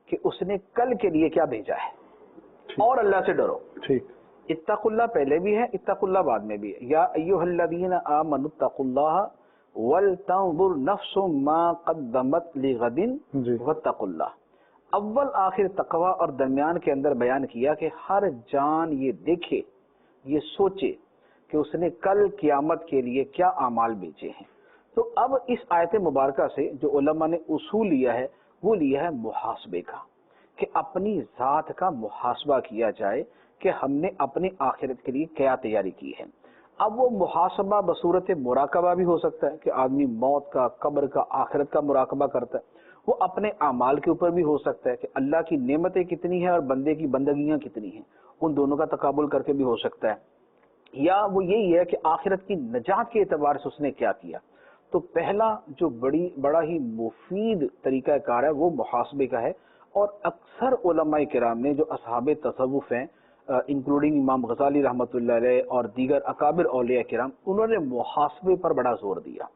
S3: کہ اس نے کل کے لیے کیا بھیجا ہے، اور اللہ سے ڈرو۔
S2: ٹھیک،
S3: اتقوا اللہ پہلے بھی ہے، اتقوا اللہ بعد میں بھی ہے۔ یا ایھا الذین آمنوا اتقوا اللہ ولتنظر نفس ما قدمت لغد
S2: جی،
S3: واتقوا اللہ۔ اول آخر تقوی اور درمیان کے اندر بیان کیا کہ ہر جان یہ دیکھے، یہ سوچے کہ اس نے کل قیامت کے لیے کیا اعمال بیچے ہیں۔ تو اب اس آیت مبارکہ سے جو علماء نے اصول لیا ہے وہ لیا ہے محاسبے کا، کہ اپنی ذات کا محاسبہ کیا جائے کہ ہم نے اپنی آخرت کے لیے کیا تیاری کی ہے۔ اب وہ محاسبہ بصورت مراقبہ بھی ہو سکتا ہے کہ آدمی موت کا، قبر کا، آخرت کا مراقبہ کرتا ہے، وہ اپنے اعمال کے اوپر بھی ہو سکتا ہے کہ اللہ کی نعمتیں کتنی ہیں اور بندے کی بندگیاں کتنی ہیں، ان دونوں کا تقابل کر کے بھی ہو سکتا ہے، یا وہ یہی ہے کہ آخرت کی نجات کے اعتبار سے اس نے کیا کیا۔ تو پہلا جو بڑا ہی مفید طریقہ کار ہے وہ محاسبے کا ہے، اور اکثر علماء کرام نے جو اصحاب تصوف ہیں انکلوڈنگ امام غزالی رحمۃ اللہ علیہ اور دیگر اکابر اولیاء کرام، انہوں نے محاسبے پر بڑا زور دیا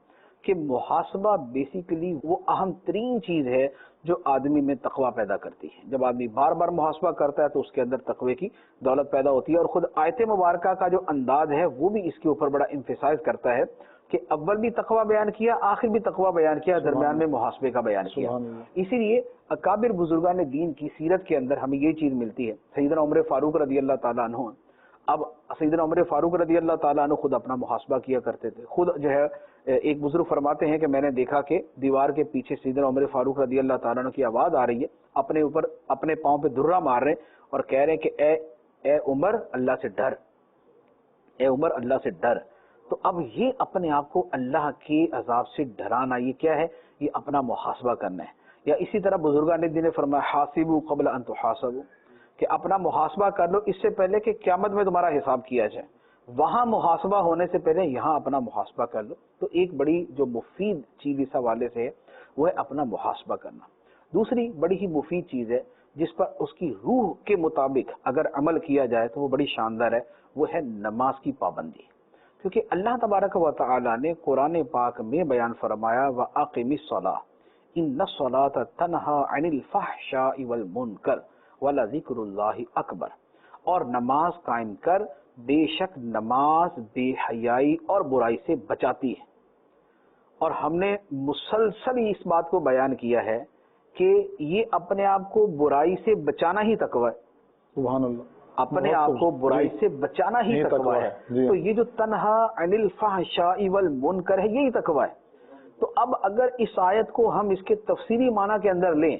S3: کہ محاسبہ بیسیکلی وہ اہم ترین چیز ہے جو آدمی میں تقوی پیدا کرتی ہے۔ جب آدمی بار بار محاسبہ کرتا ہے تو اس کے اندر تقوی کی دولت پیدا ہوتی ہے، اور خود آیت مبارکہ کا جو انداز ہے وہ بھی اس کے اوپر بڑا امفسائز کرتا ہے کہ اول بھی تقوی بیان کیا، آخر بھی تقوی بیان کیا، درمیان میں محاسبے کا بیان کیا۔ اسی لیے اکابر بزرگان دین کی سیرت کے اندر ہمیں یہ چیز ملتی ہے۔ سیدنا عمر فاروق رضی اللہ تعالیٰ عنہ، اب سیدنا عمر فاروق رضی اللہ تعالیٰ عنہ خود اپنا محاسبہ کیا کرتے تھے۔ خود جو ہے ایک بزرگ فرماتے ہیں کہ میں نے دیکھا کہ دیوار کے پیچھے سیدنا عمر فاروق رضی اللہ تعالیٰ عنہ کی آواز آ رہی ہے، اپنے اوپر اپنے پاؤں پہ دھرا مار رہے ہیں اور کہہ رہے ہیں کہ اے عمر اللہ سے ڈر، اے عمر اللہ سے ڈر۔ تو اب یہ اپنے آپ کو اللہ کے عذاب سے ڈرانا، یہ کیا ہے؟ یہ اپنا محاسبہ کرنا ہے۔ یا اسی طرح بزرگان دین نے فرمایا حاسبوا قبل ان تحاسبوا، کہ اپنا محاسبہ کر لو اس سے پہلے کہ قیامت میں تمہارا حساب کیا جائے، وہاں محاسبہ ہونے سے پہلے یہاں اپنا محاسبہ کر لو۔ تو ایک بڑی جو مفید چیز اس حوالے سے ہے وہ ہے اپنا محاسبہ کرنا۔ دوسری بڑی ہی مفید چیز ہے جس پر اس کی روح کے مطابق اگر عمل کیا جائے تو وہ بڑی شاندار ہے، وہ ہے نماز کی پابندی۔ کیونکہ اللہ تبارک و تعالی نے قرآن پاک میں بیان فرمایا وَأَقِمِ الصَّلَاةَ إِنَّ الصَّلَاةَ تَنْهَىٰ عَنِ الْفَحْشَاءِ وَالْمُنكَرِ وَلَذِكْرُ اللَّهِ أَكْبَرُ، اور نماز قائم کر، بے شک نماز بے حیائی اور برائی سے بچاتی ہے۔ اور ہم نے مسلسل اس بات کو بیان کیا ہے کہ یہ اپنے آپ کو برائی سے بچانا ہی تقوی ہے۔
S2: سبحان اللہ،
S3: اپنے آپ کو برائی سے بچانا ہی تقوی ہے۔ تو یہ جو تنہا عن الفحشاء والمنکر ہے یہی تقوی ہے۔ تو اب اگر اس آیت کو ہم اس کے تفسیری معنی کے اندر لیں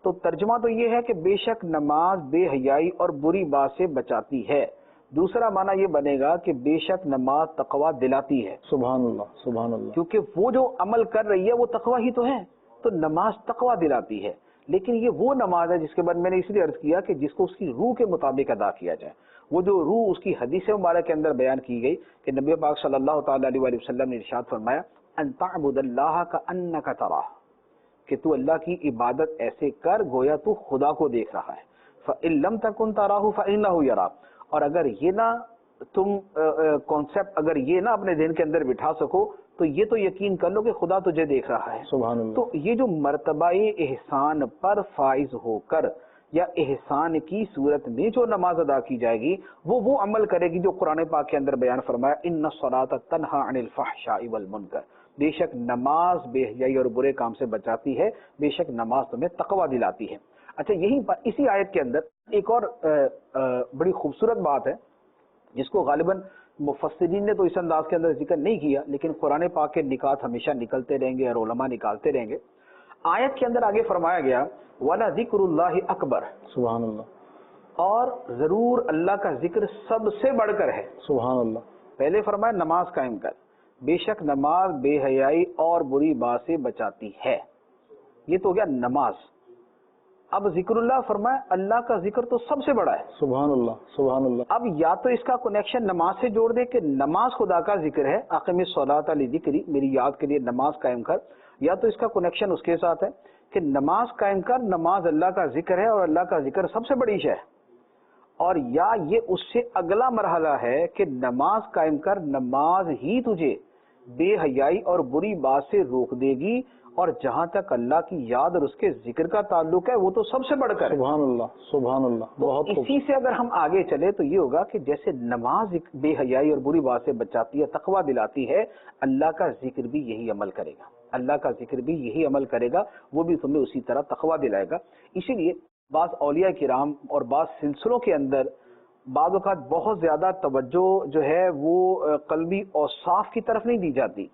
S3: تو ترجمہ تو یہ ہے کہ بے شک نماز بے حیائی اور بری بات سے بچاتی ہے۔ دوسرا معنی یہ بنے گا کہ بے شک نماز تقوی دلاتی ہے۔
S2: سبحان اللہ، سبحان اللہ،
S3: کیونکہ وہ جو عمل کر رہی ہے وہ تقوی ہی تو ہے، تو نماز تقوی دلاتی ہے۔ لیکن یہ وہ نماز ہے جس کے بعد میں نے اس لیے عرض کیا کہ جس کو اس کی روح کے مطابق ادا کیا جائے۔ وہ جو روح اس کی حدیث مبارک کے اندر بیان کی گئی کہ نبی پاک صلی اللہ تعالی علیہ وآلہ وسلم نے ارشاد فرمایا ان تعبد اللہ کأنک تراہ، کہ تو اللہ کی عبادت ایسے کر گویا تو خدا کو دیکھ رہا ہے۔ فإن لم تکن تراہ فإنہ یراک، اور اگر یہ نہ تم کانسیپٹ اگر یہ نہ اپنے ذہن کے اندر بٹھا سکو تو یہ تو یقین کر لو کہ خدا تجھے دیکھ رہا ہے۔
S2: سبحان اللہ۔
S3: تو یہ جو مرتبہ احسان پر فائز ہو کر یا احسان کی صورت میں جو نماز ادا کی جائے گی وہ عمل کرے گی جو قرآن پاک کے اندر بیان فرمایا ان الصلاۃ تنہا عن الفحشاء والمنکر، بے شک نماز بے حیائی اور برے کام سے بچاتی ہے، بے شک نماز تمہیں تقوی دلاتی ہے۔ اچھا، یہیں پر اسی آیت کے اندر ایک اور بڑی خوبصورت بات ہے جس کو غالباً مفسرین نے تو اس انداز کے اندر ذکر نہیں کیا، لیکن قرآن پاک کے نکات ہمیشہ نکلتے رہیں گے اور علماء نکالتے رہیں گے۔ آیت کے اندر آگے فرمایا گیا وَلَذِكْرُ اللَّهِ أَكْبَرُ،
S2: سبحان اللہ،
S3: اور ضرور اللہ کا ذکر سب سے بڑھ کر ہے۔
S2: سبحان اللہ۔
S3: پہلے فرمایا نماز قائم کر، بے شک نماز بے حیائی اور بری بات سے بچاتی ہے، یہ تو ہو گیا نماز۔ اب ذکر اللہ فرمایا اللہ کا ذکر تو سب سے بڑا ہے۔
S2: سبحان اللہ، سبحان اللہ۔
S3: اب یا تو اس کا کنیکشن نماز سے جوڑ دے کہ نماز خدا کا ذکر ہے، اقم الصلاۃ لذکری، میری یاد کے لیے نماز قائم کر، یا تو اس کا کنیکشن اس کے ساتھ ہے کہ نماز قائم کر، نماز اللہ کا ذکر ہے اور اللہ کا ذکر سب سے بڑی شے ہے۔ اور یا یہ اس سے اگلا مرحلہ ہے کہ نماز قائم کر، نماز ہی تجھے بے حیائی اور بری بات سے روک دے گی، اور جہاں تک اللہ کی یاد اور اس کے ذکر کا تعلق ہے وہ تو سب سے بڑھ کر ہے۔
S2: سبحان اللہ، سبحان اللہ،
S3: تو
S2: بہت خوب۔
S3: اسی سے اگر ہم آگے چلے تو یہ ہوگا کہ جیسے نماز ایک بے حیائی اور بری بات سے بچاتی ہے، تقویٰ دلاتی ہے، اللہ کا ذکر بھی یہی عمل کرے گا، اللہ کا ذکر بھی یہی عمل کرے گا، وہ بھی تمہیں اسی طرح تقویٰ دلائے گا۔ اسی لیے بعض اولیاء کرام اور بعض سلسلوں کے اندر بعض اوقات بہت زیادہ توجہ جو ہے وہ قلبی اوصاف کی طرف نہیں دی جاتی،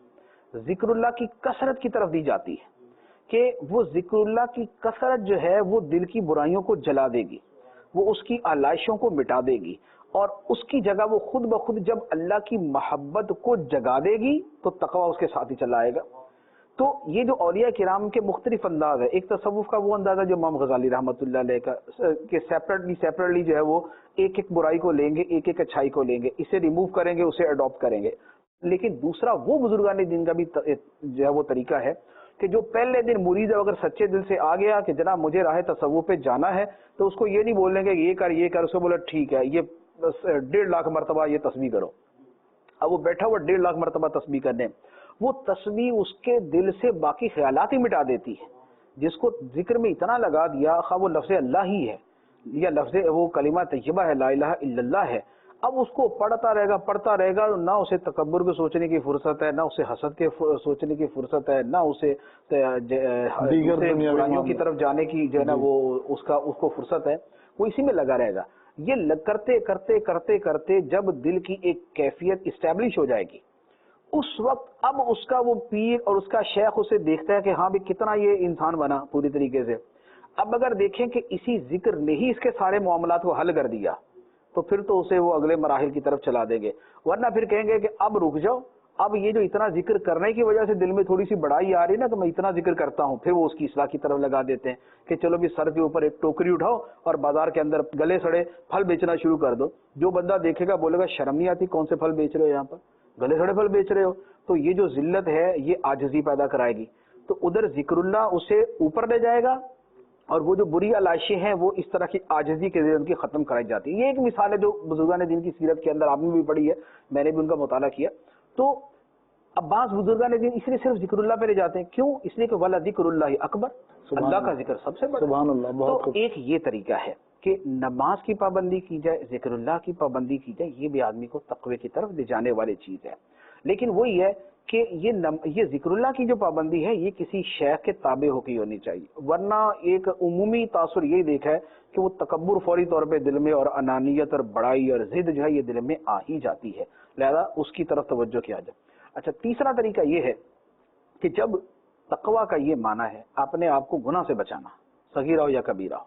S3: ذکر اللہ کی کثرت کی طرف دی جاتی ہے، کہ وہ ذکر اللہ کی کثرت جو ہے وہ دل کی برائیوں کو جلا دے گی، وہ اس کی آلائشوں کو مٹا دے گی، اور اس کی جگہ وہ خود بخود جب اللہ کی محبت کو جگا دے گی تو تقویٰ اس کے ساتھ ہی چلا آئے گا۔ تو یہ جو اولیاء کرام کے مختلف انداز ہے، ایک تصوف کا وہ انداز ہے جو امام غزالی رحمۃ اللہ علیہ کا کہ سیپریٹلی جو ہے وہ ایک ایک برائی کو لیں گے، ایک ایک اچھائی کو لیں گے، اسے ریموو کریں گے، اسے اڈاپٹ کریں گے۔ لیکن دوسرا وہ بزرگان دین کا بھی جو ہے وہ طریقہ ہے کہ جو پہلے دن مرید اگر سچے دل سے آ گیا کہ جناب مجھے راہ تصوف پہ جانا ہے، تو اس کو یہ نہیں بولیں گے یہ کر، اس کو بولا ٹھیک ہے یہ 1.5 لاکھ مرتبہ یہ تسبیح کرو۔ اب وہ بیٹھا ہوا 1.5 لاکھ مرتبہ تسبیح کرنے، وہ تسبیح اس کے دل سے باقی خیالات ہی مٹا دیتی ہے۔ جس کو ذکر میں اتنا لگا دیا، خواہ وہ لفظ اللہ ہی ہے یا لفظ وہ کلمہ طیبہ ہے، لا الہ الا اللہ ہے، اب اس کو پڑھتا رہے گا، نہ اسے تکبر کے سوچنے کی فرصت ہے، نہ اسے حسد کے سوچنے کی فرصت ہے، نہ اسے برائیوں کی طرف جانے کی جو ہے نا وہ اس کو فرصت ہے، وہ اسی میں لگا رہے گا۔ یہ کرتے جب دل کی ایک کیفیت اسٹیبلش ہو جائے گی، اس وقت اب اس کا وہ پیر اور اس کا شیخ اسے دیکھتا ہے کہ ہاں بھی کتنا یہ انسان بنا پوری طریقے سے۔ اب اگر دیکھیں کہ اسی ذکر نے ہی اس کے سارے معاملات کو حل کر دیا، تو پھر تو اسے وہ اگلے مراحل کی طرف چلا دیں گے، ورنہ پھر کہیں گے کہ اب رک جاؤ، اب یہ جو اتنا ذکر کرنے کی وجہ سے دل میں تھوڑی سی بڑائی آ رہی ہے نا، تو میں اتنا ذکر کرتا ہوں، پھر وہ اس کی اصلاح کی طرف لگا دیتے ہیں کہ چلو بھی سر کے اوپر ایک ٹوکری اٹھاؤ اور بازار کے اندر گلے سڑے پھل بیچنا شروع کر دو۔ جو بندہ دیکھے گا بولے گا شرم نہیں آتی، کون سے پھل بیچ رہے ہو، یہاں پر گلے سڑے پھل بیچ رہے ہو۔ تو یہ جو ذلت ہے یہ عاجزی پیدا کرائے گی، تو ادھر ذکر اللہ اسے اوپر لے جائے گا، اور وہ جو بری علائشیں ہیں وہ اس طرح کی عاجزی کے ذریعے ان کی ختم کرائی جاتی ہے۔ یہ ایک مثال ہے جو بزرگان دین کی سیرت کے اندر آپ نے بھی پڑھی ہے، میں نے بھی ان کا مطالعہ کیا۔ تو اب بعض بزرگان دین اس لیے صرف ذکر اللہ پہ لے جاتے ہیں، کیوں؟ اس لیے کہ وَلَا ذِكْرُ اللَّهِ اکبر، اللہ کا ذکر سب سے بڑا۔
S2: سبحان اللہ، بہت
S3: تو ایک یہ طریقہ ہے کہ نماز کی پابندی کی جائے، ذکر اللہ کی پابندی کی جائے، یہ بھی آدمی کو تقوی کی طرف لے جانے والی چیز ہے۔ لیکن وہی ہے کہ یہ ذکر اللہ کی جو پابندی ہے یہ کسی شیخ کے تابع ہو کے ہونی چاہیے، ورنہ ایک عمومی تاثر یہی دیکھا ہے کہ وہ تکبر فوری طور پہ دل میں، اور انانیت اور بڑائی اور ضد جو ہے یہ دل میں آ ہی جاتی ہے، لہذا اس کی طرف توجہ کیا جائے۔ اچھا، تیسرا طریقہ یہ ہے کہ جب تقویٰ کا یہ معنی ہے اپنے آپ کو گناہ سے بچانا، صغیرہ ہو یا کبیرہ ہو،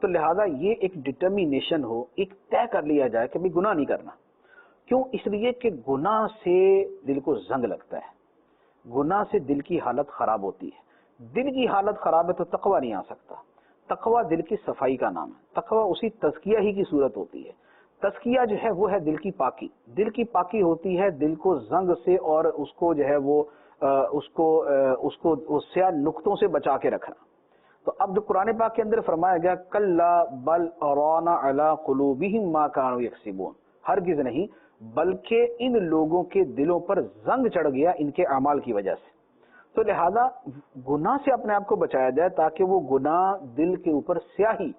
S3: تو لہذا یہ ایک ڈٹرمینیشن ہو، ایک طے کر لیا جائے کہ بھی گناہ نہیں کرنا۔ کیوں؟ اس لیے کہ گناہ سے دل کو زنگ لگتا ہے، گناہ سے دل کی حالت خراب ہوتی ہے، دل کی حالت خراب ہے تو تقویٰ نہیں آ سکتا۔ تقویٰ دل کی صفائی کا نام ہے، تقویٰ اسی تزکیہ ہی کی صورت ہوتی ہے۔ تزکیہ جو ہے وہ ہے دل کی پاکی، دل کی پاکی ہوتی ہے دل کو زنگ سے اور اس کو جو ہے وہ اس کو سیاہ نقطوں سے بچا کے رکھنا۔ تو اب جو قرآن پاک کے اندر فرمایا گیا کلا بل ران علی قلوبہم ما کانوا یکسبون، ہرگز نہیں بلکہ ان لوگوں کے دلوں پر زنگ چڑھ گیا ان کے اعمال کی وجہ سے۔ تو لہذا گناہ سے اپنے آپ کو بچایا جائے تاکہ وہ گناہ دل کے اوپر سیاہی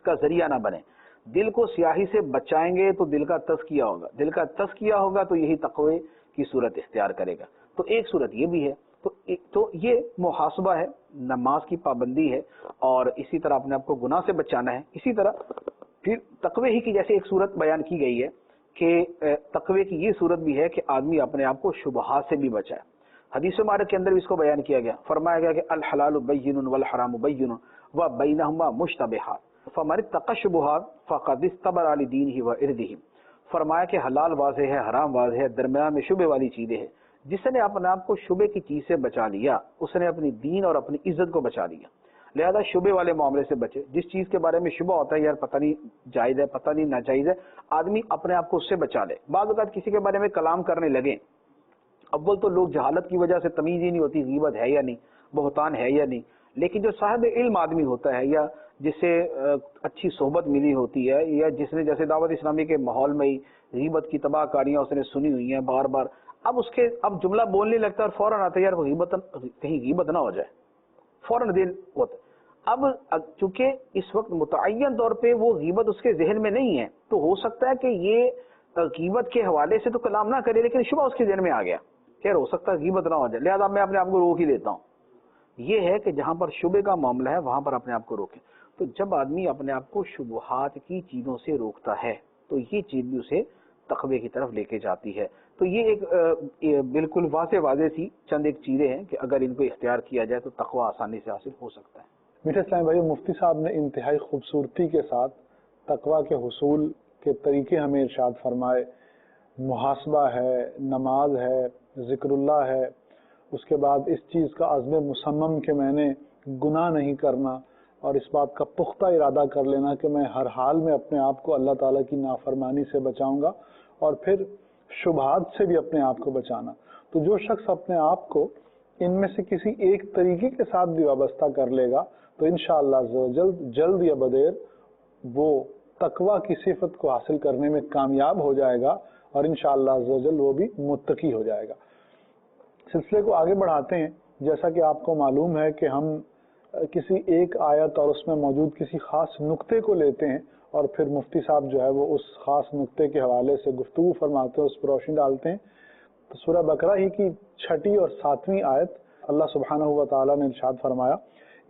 S3: کا ذریعہ نہ بنے۔ دل کو سیاہی سے بچائیں گے تو دل کا تزکیہ ہوگا، دل کا تزکیہ ہوگا تو یہی تقوی کی صورت اختیار کرے گا۔ تو ایک صورت یہ بھی ہے، تو یہ محاسبہ ہے، نماز کی پابندی ہے، اور اسی طرح اپنے آپ کو گناہ سے بچانا ہے۔ اسی طرح پھر تقوی ہی کی جیسے ایک صورت بیان کی گئی ہے کہ تقوی کی یہ صورت بھی ہے کہ آدمی اپنے آپ کو شبہات سے بھی بچائے۔ حدیث مبارک کے اندر بھی اس کو بیان کیا گیا، فرمایا گیا کہ الحلال بین والحرام بین وبینہما مشتبہات فمن اتقى الشبہات فقد استبرأ لدینہ وعرضہ۔ فرمایا کہ حلال واضح ہے، حرام واضح ہے، درمیان میں شبہ والی چیزیں ہیں۔ جس نے اپنے آپ کو شبہ کی چیز سے بچا لیا اس نے اپنی دین اور اپنی عزت کو بچا لیا۔ لہذا شبہ والے معاملے سے بچے، جس چیز کے بارے میں شبہ ہوتا ہے یار پتہ نہیں جائز ہے، پتہ نہیں ناجائز ہے، آدمی اپنے آپ کو اس سے بچا لے۔ بعض اوقات کسی کے بارے میں کلام کرنے لگے، اول تو لوگ جہالت کی وجہ سے تمیز ہی نہیں ہوتی غیبت ہے یا نہیں، بہتان ہے یا نہیں، لیکن جو صاحب علم آدمی ہوتا ہے یا جسے اچھی صحبت ملی ہوتی ہے یا جس نے جیسے دعوت اسلامی کے ماحول میں ہی غیبت کی تباہ کاریاں اس نے سنی ہوئی ہیں بار بار، اب جملہ بولنے لگتا ہے اور فوراً آتا ہے یار غیبت کہیں غیبت نہ ہو جائے، فوراً دل ہوتا ہے۔ اب چونکہ اس وقت متعین طور پہ وہ غیبت اس کے ذہن میں نہیں ہے، تو ہو سکتا ہے کہ یہ غیبت کے حوالے سے تو کلام نہ کرے لیکن شبہ اس کے ذہن میں آ گیا کہ ہو سکتا ہے غیبت نہ ہو جائے، لہذا میں اپنے آپ کو روک ہی دیتا ہوں۔ یہ ہے کہ جہاں پر شبہ کا معاملہ ہے وہاں پر اپنے آپ کو روکیں۔ تو جب آدمی اپنے آپ کو شبہات کی چیزوں سے روکتا ہے تو یہ چیز بھی اسے تقوی کی طرف لے کے جاتی ہے۔ تو یہ ایک بالکل واضح سی چند ایک چیزیں ہیں کہ اگر ان کو اختیار کیا جائے تو تقوی آسانی سے حاصل ہو سکتا ہے۔
S2: میٹھے اسلام بھائی، مفتی صاحب نے انتہائی خوبصورتی کے ساتھ تقوی کے حصول کے طریقے ہمیں ارشاد فرمائے۔ محاسبہ ہے، نماز ہے، ذکر اللہ ہے، اس کے بعد اس چیز کا عزم مصمم کہ میں نے گناہ نہیں کرنا، اور اس بات کا پختہ ارادہ کر لینا کہ میں ہر حال میں اپنے آپ کو اللہ تعالیٰ کی نافرمانی سے بچاؤں گا، اور پھر شبہات سے بھی اپنے آپ کو بچانا۔ تو جو شخص اپنے آپ کو ان میں سے کسی ایک طریقے کے ساتھ بھی وابستہ کر لے گا تو انشاءاللہ جلد یا بدیر وہ تقوی کی صفت کو حاصل کرنے میں کامیاب ہو جائے گا، اور انشاءاللہ وہ بھی متقی ہو جائے گا۔ سلسلے کو آگے بڑھاتے ہیں۔ جیسا کہ آپ کو معلوم ہے کہ ہم کسی ایک آیت اور اس میں موجود کسی خاص نقطے کو لیتے ہیں اور پھر مفتی صاحب جو ہے وہ اس خاص نقطے کے حوالے سے گفتگو فرماتے ہیں، اس پر روشنی ڈالتے ہیں۔ تو سورہ بقرہ ہی کی 6 اور 7 آیت اللہ سبحانہ و تعالیٰ نے ارشاد فرمایا،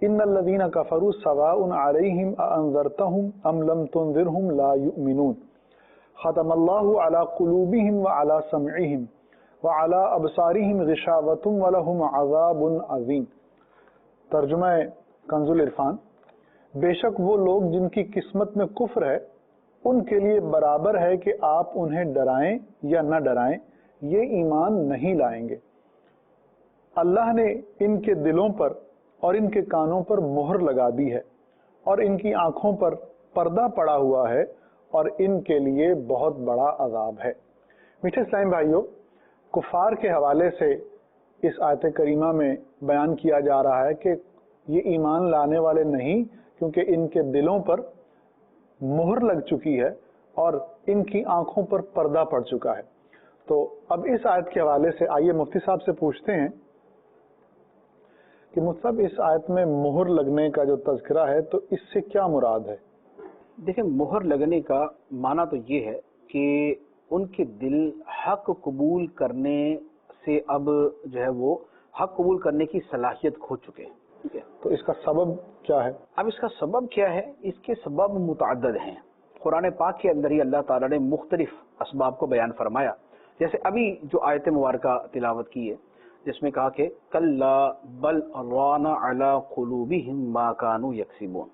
S2: ان الذین کفروا سواء علیہم اانذرتہم ام لم تنذرہم لا یؤمنون ختم اللہ علی قلوبہم وعلی سمعہم وعلی ابصارہم غشاوۃ ولہم عذاب عظیم۔ ترجمہ کنز العرفان، بے شک وہ لوگ جن کی قسمت میں کفر ہے ان کے لیے برابر ہے کہ آپ انہیں ڈرائیں یا نہ ڈرائیں، یہ ایمان نہیں لائیں گے۔ اللہ نے ان کے دلوں پر اور ان کے کانوں پر مہر لگا دی ہے اور ان کی آنکھوں پر پردہ پڑا ہوا ہے اور ان کے لیے بہت بڑا عذاب ہے۔ میٹھے اسلام بھائیوں، کفار کے حوالے سے اس آیت کریمہ میں بیان کیا جا رہا ہے کہ یہ ایمان لانے والے نہیں، کیونکہ ان کے دلوں پر مہر لگ چکی ہے اور ان کی آنکھوں پر پردہ پڑ چکا ہے۔ تو اب اس آیت کے حوالے سے آئیے مفتی صاحب سے پوچھتے ہیں کہ مفتی صاحب اس آیت میں مہر لگنے کا جو تذکرہ ہے تو اس سے کیا مراد ہے؟
S3: دیکھیں، مہر لگنے کا معنی تو یہ ہے کہ ان کے دل حق قبول کرنے سے اب جو ہے وہ حق قبول کرنے کی صلاحیت کھو چکے ہیں۔ ٹھیک ہے،
S2: تو اس کا سبب کیا ہے؟
S3: اب اس کا سبب کیا ہے؟ اس کے سبب متعدد ہیں۔ قرآن پاک کے اندر ہی اللہ تعالیٰ نے مختلف اسباب کو بیان فرمایا، جیسے ابھی جو آیت مبارکہ تلاوت کی ہے جس میں کہا کہ کلا بل ران علی قلوبہم ما کانوا یکسبون،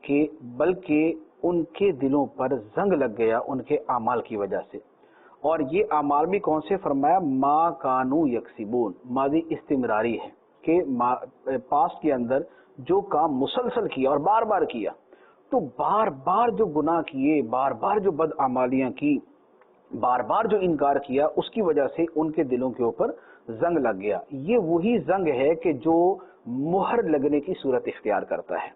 S3: کہ بلکہ ان کے دلوں پر زنگ لگ گیا ان کے اعمال کی وجہ سے۔ اور یہ اعمال بھی کون سے فرمایا؟ ما کانوا یکسبون، ماضی استمراری ہے کہ پاسٹ کے اندر جو کام مسلسل کیا اور بار بار کیا، تو بار بار جو گناہ کیے، بار بار جو بد اعمالیاں کی، بار بار جو انکار کیا، اس کی وجہ سے ان کے دلوں کے اوپر زنگ لگ گیا۔ یہ وہی زنگ ہے کہ جو مہر لگنے کی صورت اختیار کرتا ہے۔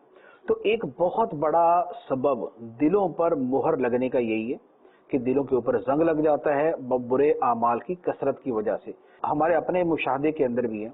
S3: تو ایک بہت بڑا سبب دلوں پر مہر لگنے کا یہی ہے کہ دلوں کے اوپر زنگ لگ جاتا ہے برے اعمال کی کثرت کی وجہ سے۔ ہمارے اپنے مشاہدے کے اندر بھی ہے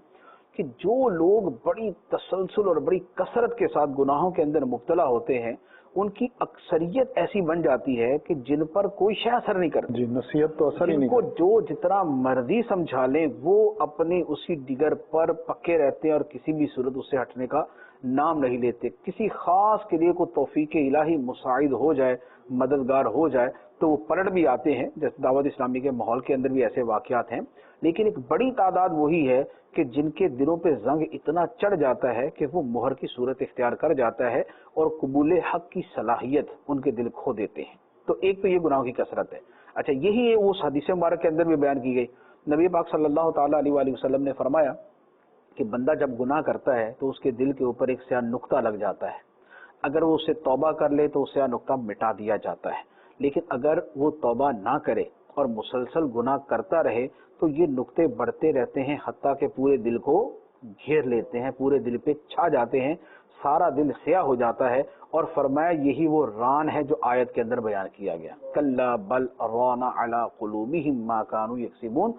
S3: کہ جو لوگ بڑی تسلسل اور بڑی کثرت کے ساتھ گناہوں کے اندر مبتلا ہوتے ہیں، ان کی اکثریت ایسی بن جاتی ہے کہ جن پر کوئی شے اثر نہیں کرتی۔
S2: جی، نصیحت تو اثر ہی نہیں
S3: کو جو جتنا مرضی سمجھا لیں وہ اپنے اسی ڈگر پر پکے رہتے ہیں اور کسی بھی صورت اس سے ہٹنے کا نام نہیں لیتے۔ کسی خاص کے لیے کوئی توفیق الہی مساعد ہو جائے، مددگار ہو جائے تو وہ پلٹ بھی آتے ہیں، جیسے دعوت اسلامی کے ماحول کے اندر بھی ایسے واقعات ہیں۔ لیکن ایک بڑی تعداد وہی ہے کہ جن کے دلوں پہ زنگ اتنا چڑھ جاتا ہے کہ وہ مہر کی صورت اختیار کر جاتا ہے اور قبول حق کی صلاحیت ان کے دل کھو دیتے ہیں۔ تو ایک تو یہ گناہوں کی کثرت ہے۔ اچھا، یہی اس حدیث مبارک کے اندر بھی بیان کی گئی۔ نبی پاک صلی اللہ تعالیٰ علیہ وآلہ وسلم نے فرمایا کہ بندہ جب گناہ کرتا ہے تو اس کے دل کے اوپر ایک سیاہ نقطہ لگ جاتا ہے۔ اگر وہ اسے توبہ کر لے تو اس سیاہ نقطہ مٹا دیا جاتا ہے، لیکن اگر وہ توبہ نہ کرے اور مسلسل گناہ کرتا رہے تو یہ نقطے بڑھتے رہتے ہیں حتیٰ کہ پورے دل کو گھیر لیتے ہیں، پورے دل پہ چھا جاتے ہیں، سارا دل سیاہ ہو جاتا ہے. اور فرمایا یہی وہ ران ہے جو آیت کے اندر بیان کیا گیا، کلا بل ران علی قلوبہم ما کانوا یکسبون،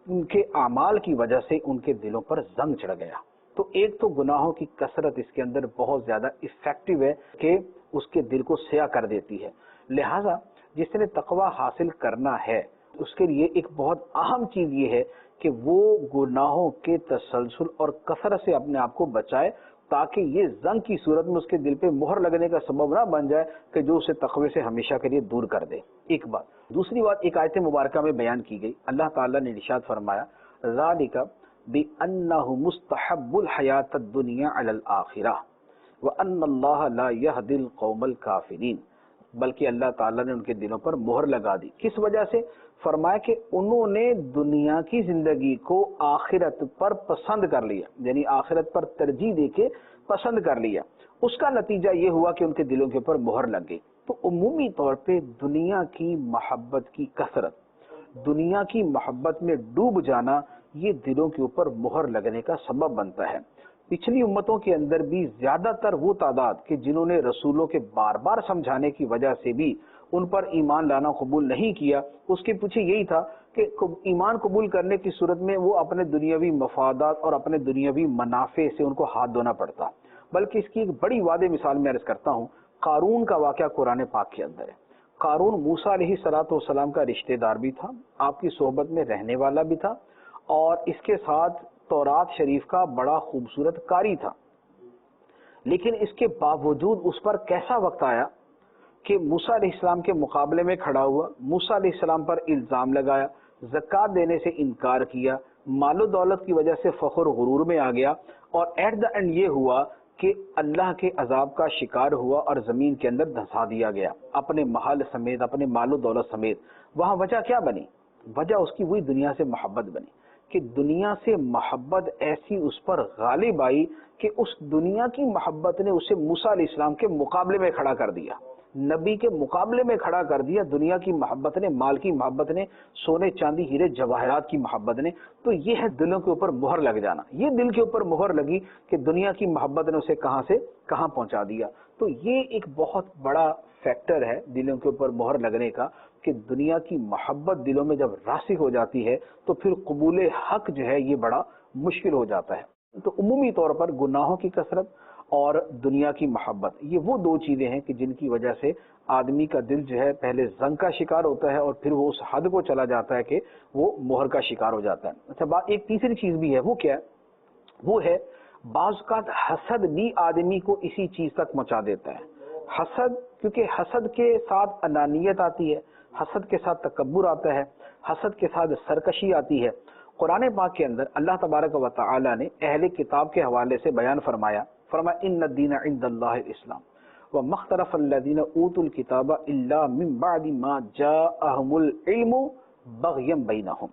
S3: ان کے اعمال کی وجہ سے ان کے دلوں پر زنگ چڑھ گیا. تو ایک تو گناہوں کی کثرت اس کے اندر بہت زیادہ افیکٹو ہے کہ اس کے دل کو سیاہ کر دیتی ہے. لہٰذا جس نے تقوی حاصل کرنا ہے اس کے لیے ایک بہت اہم چیز یہ ہے کہ وہ گناہوں کے تسلسل اور کثرت سے اپنے آپ کو بچائے، تاکہ یہ زنگ کی صورت میں اس کے دل پہ مہر لگنے کا سبب نہ بن جائے کہ جو اسے تقوی سے ہمیشہ کے لیے دور کر دے. ایک بات. دوسری بات ایک آیت مبارکہ میں بیان کی گئی، اللہ تعالیٰ نے ارشاد فرمایا ذالک بأنہ مستحب الحیات الدنیا علی الآخرہ وأن اللہ لا یہدی القوم الکافرین. بلکہ اللہ تعالیٰ نے ان کے دلوں پر مہر لگا دی. کس وجہ سے؟ فرمایا کہ انہوں نے دنیا کی زندگی کو آخرت پر پسند کر لیا، یعنی آخرت پر ترجیح دے کے پسند کر لیا. اس کا نتیجہ یہ ہوا کہ ان کے دلوں کے اوپر مہر لگ گئی. تو عمومی طور پہ دنیا کی محبت کی کثرت، دنیا کی محبت میں ڈوب جانا، یہ دلوں کے اوپر مہر لگنے کا سبب بنتا ہے. پچھلی امتوں کے اندر بھی زیادہ تر وہ تعداد کہ جنہوں نے رسولوں کے بار بار سمجھانے کی وجہ سے بھی ان پر ایمان لانا قبول نہیں کیا، اس کے پیچھے یہی تھا کہ ایمان قبول کرنے کی صورت میں وہ اپنے دنیاوی مفادات اور اپنے دنیاوی منافع سے ان کو ہاتھ دھونا پڑتا. بلکہ اس کی ایک بڑی واضح مثال میں عرض کرتا ہوں. قارون کا واقعہ قرآن پاک کے اندر ہے. قارون موسیٰ علیہ السلام کا رشتہ دار بھی تھا، آپ کی صحبت میں رہنے والا بھی تھا، اور اس کے ساتھ تورات شریف کا بڑا خوبصورت قاری تھا. لیکن اس کے باوجود اس پر کیسا وقت آیا کہ موسیٰ علیہ السلام کے مقابلے میں کھڑا ہوا، موسیٰ علیہ السلام پر الزام لگایا، زکوٰۃ دینے سے انکار کیا، مال و دولت کی وجہ سے فخر و غرور میں آ گیا، اور ایٹ دا اینڈ یہ ہوا کہ اللہ کے عذاب کا شکار ہوا اور زمین کے اندر دھنسا دیا گیا اپنے محل سمیت، اپنے مال و دولت سمیت. وہاں وجہ کیا بنی؟ وجہ اس کی وہی دنیا سے محبت بنی کہ دنیا سے محبت ایسی اس پر غالب آئی کہ اس دنیا کی محبت نے اسے موسیٰ علیہ السلام کے مقابلے میں کھڑا کر دیا، نبی کے مقابلے میں کھڑا کر دیا. دنیا کی محبت نے، مال کی محبت نے، سونے چاندی ہیرے جواہرات کی محبت نے. تو یہ ہے دلوں کے اوپر مہر لگ جانا. یہ دل کے اوپر مہر لگی کہ دنیا کی محبت نے اسے کہاں سے کہاں پہنچا دیا. تو یہ ایک بہت بڑا فیکٹر ہے دلوں کے اوپر مہر لگنے کا کہ دنیا کی محبت دلوں میں جب راسخ ہو جاتی ہے تو پھر قبول حق جو ہے یہ بڑا مشکل ہو جاتا ہے. تو عمومی طور پر گناہوں کی کثرت اور دنیا کی محبت، یہ وہ دو چیزیں ہیں کہ جن کی وجہ سے آدمی کا دل جو ہے پہلے زنگ کا شکار ہوتا ہے اور پھر وہ اس حد کو چلا جاتا ہے کہ وہ مہر کا شکار ہو جاتا ہے. اچھا، بات ایک تیسری چیز بھی ہے، وہ کیا ہے؟ وہ ہے بعض اوقات حسد بھی آدمی کو اسی چیز تک پہنچا دیتا ہے. حسد، کیونکہ حسد کے ساتھ انانیت آتی ہے، حسد کے ساتھ تکبر آتا ہے، حسد کے ساتھ سرکشی آتی ہے. قرآن پاک کے اندر اللہ تبارک و تعالی نے اہل کتاب کے حوالے سے بیان فرمایا ان الدین عند اللہ الاسلام وما اختلف الذین اوتوا الکتاب الا من بعد ما جاءهم العلم بغیا بینہم.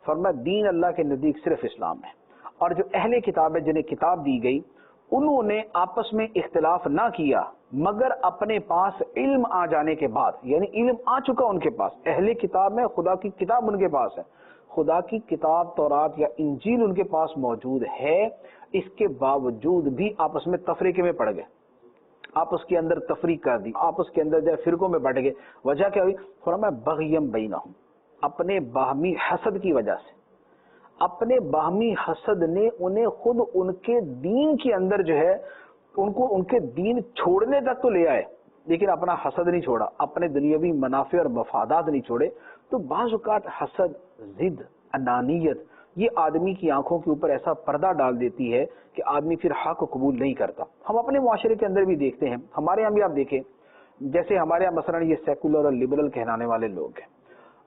S3: فرمایا دین اللہ کے نزدیک صرف اسلام ہے، اور جو اہل کتاب ہے جنہیں کتاب دی گئی انہوں نے آپس میں اختلاف نہ کیا مگر اپنے پاس علم آ جانے کے بعد. یعنی علم آ چکا ان کے پاس، اہل کتاب میں خدا کی کتاب ان کے پاس ہے، خدا کی کتاب تورات یا انجیل ان کے پاس موجود ہے، اس کے باوجود بھی آپس میں تفریقے میں پڑ گئے، آپس کے اندر تفریق کر دی، آپس کے اندر جو فرقوں میں بٹ گئے. وجہ کیا ہوئی؟ فرمایا بغیم بینہم، اپنے باہمی حسد کی وجہ سے. اپنے باہمی حسد نے انہیں خود ان کے دین کے اندر جو ہے ان کو ان کے دین چھوڑنے تک تو لے آئے، لیکن اپنا حسد نہیں چھوڑا، اپنے دنیاوی منافع اور مفادات نہیں چھوڑے. تو بعض اوقات حسد، ضد، انانیت یہ آدمی کی آنکھوں کے اوپر ایسا پردہ ڈال دیتی ہے کہ آدمی پھر حق کو قبول نہیں کرتا. ہم اپنے معاشرے کے اندر بھی دیکھتے ہیں، ہمارے یہاں بھی آپ دیکھیں، جیسے ہمارے یہاں مثلا یہ سیکولر اور لبرل کہلانے والے لوگ ہیں.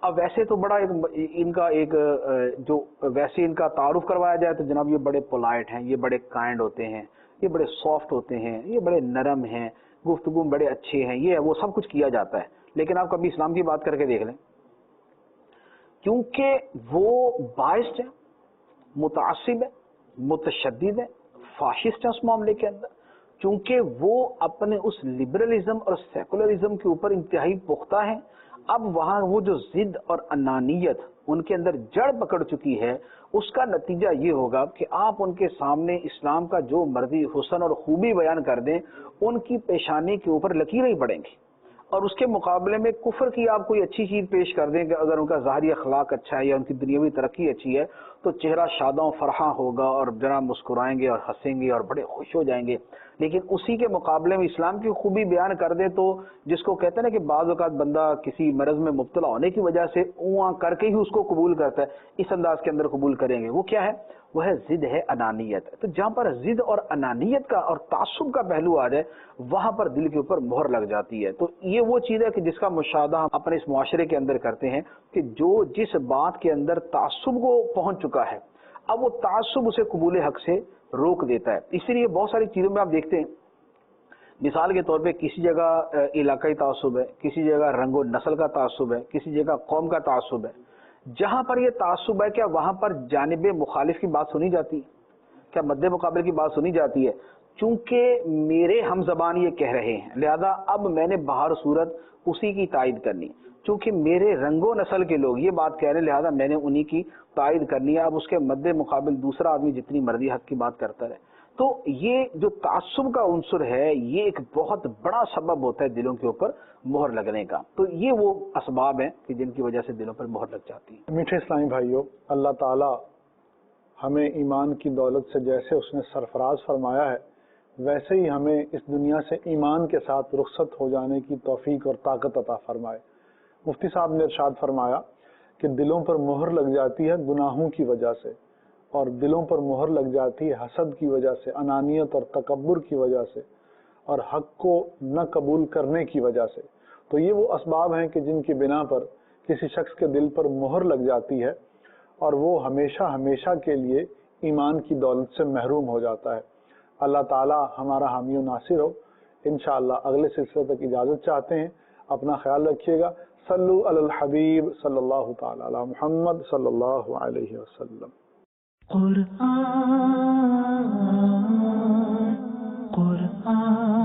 S3: اب ویسے تو بڑا ان کا تعارف کروایا جائے تو جناب یہ بڑے پولائٹ ہیں، یہ بڑے کائنڈ ہوتے ہیں، یہ بڑے سافٹ ہوتے ہیں، یہ بڑے نرم ہیں، گفتگو بڑے اچھے ہیں، یہ وہ سب کچھ کیا جاتا ہے. لیکن آپ کبھی اسلام کی بات کر کے دیکھ لیں، کیونکہ وہ باعث ہے، متعصب ہے، متشدد ہے، فاشسٹ ہے اس معاملے کے اندر، چونکہ وہ اپنے اس لبرلزم اور سیکولرزم کے اوپر انتہائی پختہ ہیں. اب وہاں وہ جو ضد اور انانیت ان کے اندر جڑ پکڑ چکی ہے، اس کا نتیجہ یہ ہوگا کہ آپ ان کے سامنے اسلام کا جو مرضی حسن اور خوبی بیان کر دیں، ان کی پیشانی کے اوپر لکیریں ہی پڑیں گی، اور اس کے مقابلے میں کفر کی آپ کوئی اچھی چیز پیش کر دیں کہ اگر ان کا ظاہری اخلاق اچھا ہے یا ان کی دنیاوی ترقی اچھی ہے تو چہرہ شاداں فرحاں ہوگا اور جناب مسکرائیں گے اور ہنسیں گے اور بڑے خوش ہو جائیں گے. لیکن اسی کے مقابلے میں اسلام کی خوبی بیان کر دے تو جس کو کہتے ہیں نا کہ بعض اوقات بندہ کسی مرض میں مبتلا ہونے کی وجہ سے اواں کر کے ہی اس کو قبول کرتا ہے، اس انداز کے اندر قبول کریں گے، وہ کیا ہے؟ وہ ہے ضد، ہے انانیت. تو جہاں پر ضد اور انانیت کا اور تعصب کا پہلو آ جائے وہاں پر دل کے اوپر مہر لگ جاتی ہے. تو یہ وہ چیز ہے کہ جس کا مشاہدہ ہم اپنے اس معاشرے کے اندر کرتے ہیں کہ جو جس بات کے اندر تعصب کو پہنچ چکا ہے اب وہ تعصب اسے قبول حق سے روک دیتا ہے. اسی لیے بہت ساری چیزوں میں آپ دیکھتے ہیں، مثال کے طور پہ کسی جگہ علاقائی تعصب ہے، کسی جگہ رنگ و نسل کا تعصب ہے، کسی جگہ قوم کا تعصب ہے. جہاں پر یہ تعصب ہے کیا وہاں پر جانب مخالف کی بات سنی جاتی ہے؟ کیا مد مقابل کی بات سنی جاتی ہے؟ چونکہ میرے ہم زبان یہ کہہ رہے ہیں لہذا اب میں نے بہر صورت اسی کی تائید کرنی، چونکہ میرے رنگ و نسل کے لوگ یہ بات کہہ رہے ہیں لہذا میں نے انہی کی تائید کرنی ہے. اب اس کے مد مقابل دوسرا آدمی جتنی مرضی حق کی بات کرتا رہے. تو یہ جو تعصب کا عنصر ہے یہ ایک بہت بڑا سبب ہوتا ہے دلوں کے اوپر مہر لگنے کا. تو یہ وہ اسباب ہیں کہ جن کی وجہ سے دلوں پر مہر لگ جاتی ہے.
S2: میٹھے اسلامی بھائیوں، اللہ تعالی ہمیں ایمان کی دولت سے جیسے اس نے سرفراز فرمایا ہے ویسے ہی ہمیں اس دنیا سے ایمان کے ساتھ رخصت ہو جانے کی توفیق اور طاقت عطا فرمائے. مفتی صاحب نے ارشاد فرمایا کہ دلوں پر مہر لگ جاتی ہے گناہوں کی وجہ سے، اور دلوں پر مہر لگ جاتی ہے حسد کی وجہ سے، انانیت اور تکبر کی وجہ سے، اور حق کو نہ قبول کرنے کی وجہ سے. تو یہ وہ اسباب ہیں کہ جن کی بنا پر کسی شخص کے دل پر مہر لگ جاتی ہے اور وہ ہمیشہ ہمیشہ کے لیے ایمان کی دولت سے محروم ہو جاتا ہے. اللہ تعالی ہمارا حامی و ناصر ہو. انشاءاللہ اگلے سلسلے تک اجازت چاہتے ہیں. اپنا خیال رکھیے گا. صلو علی الحبیب صلی اللہ تعالی علی محمد صلی اللہ علیہ وسلم.
S1: قرآن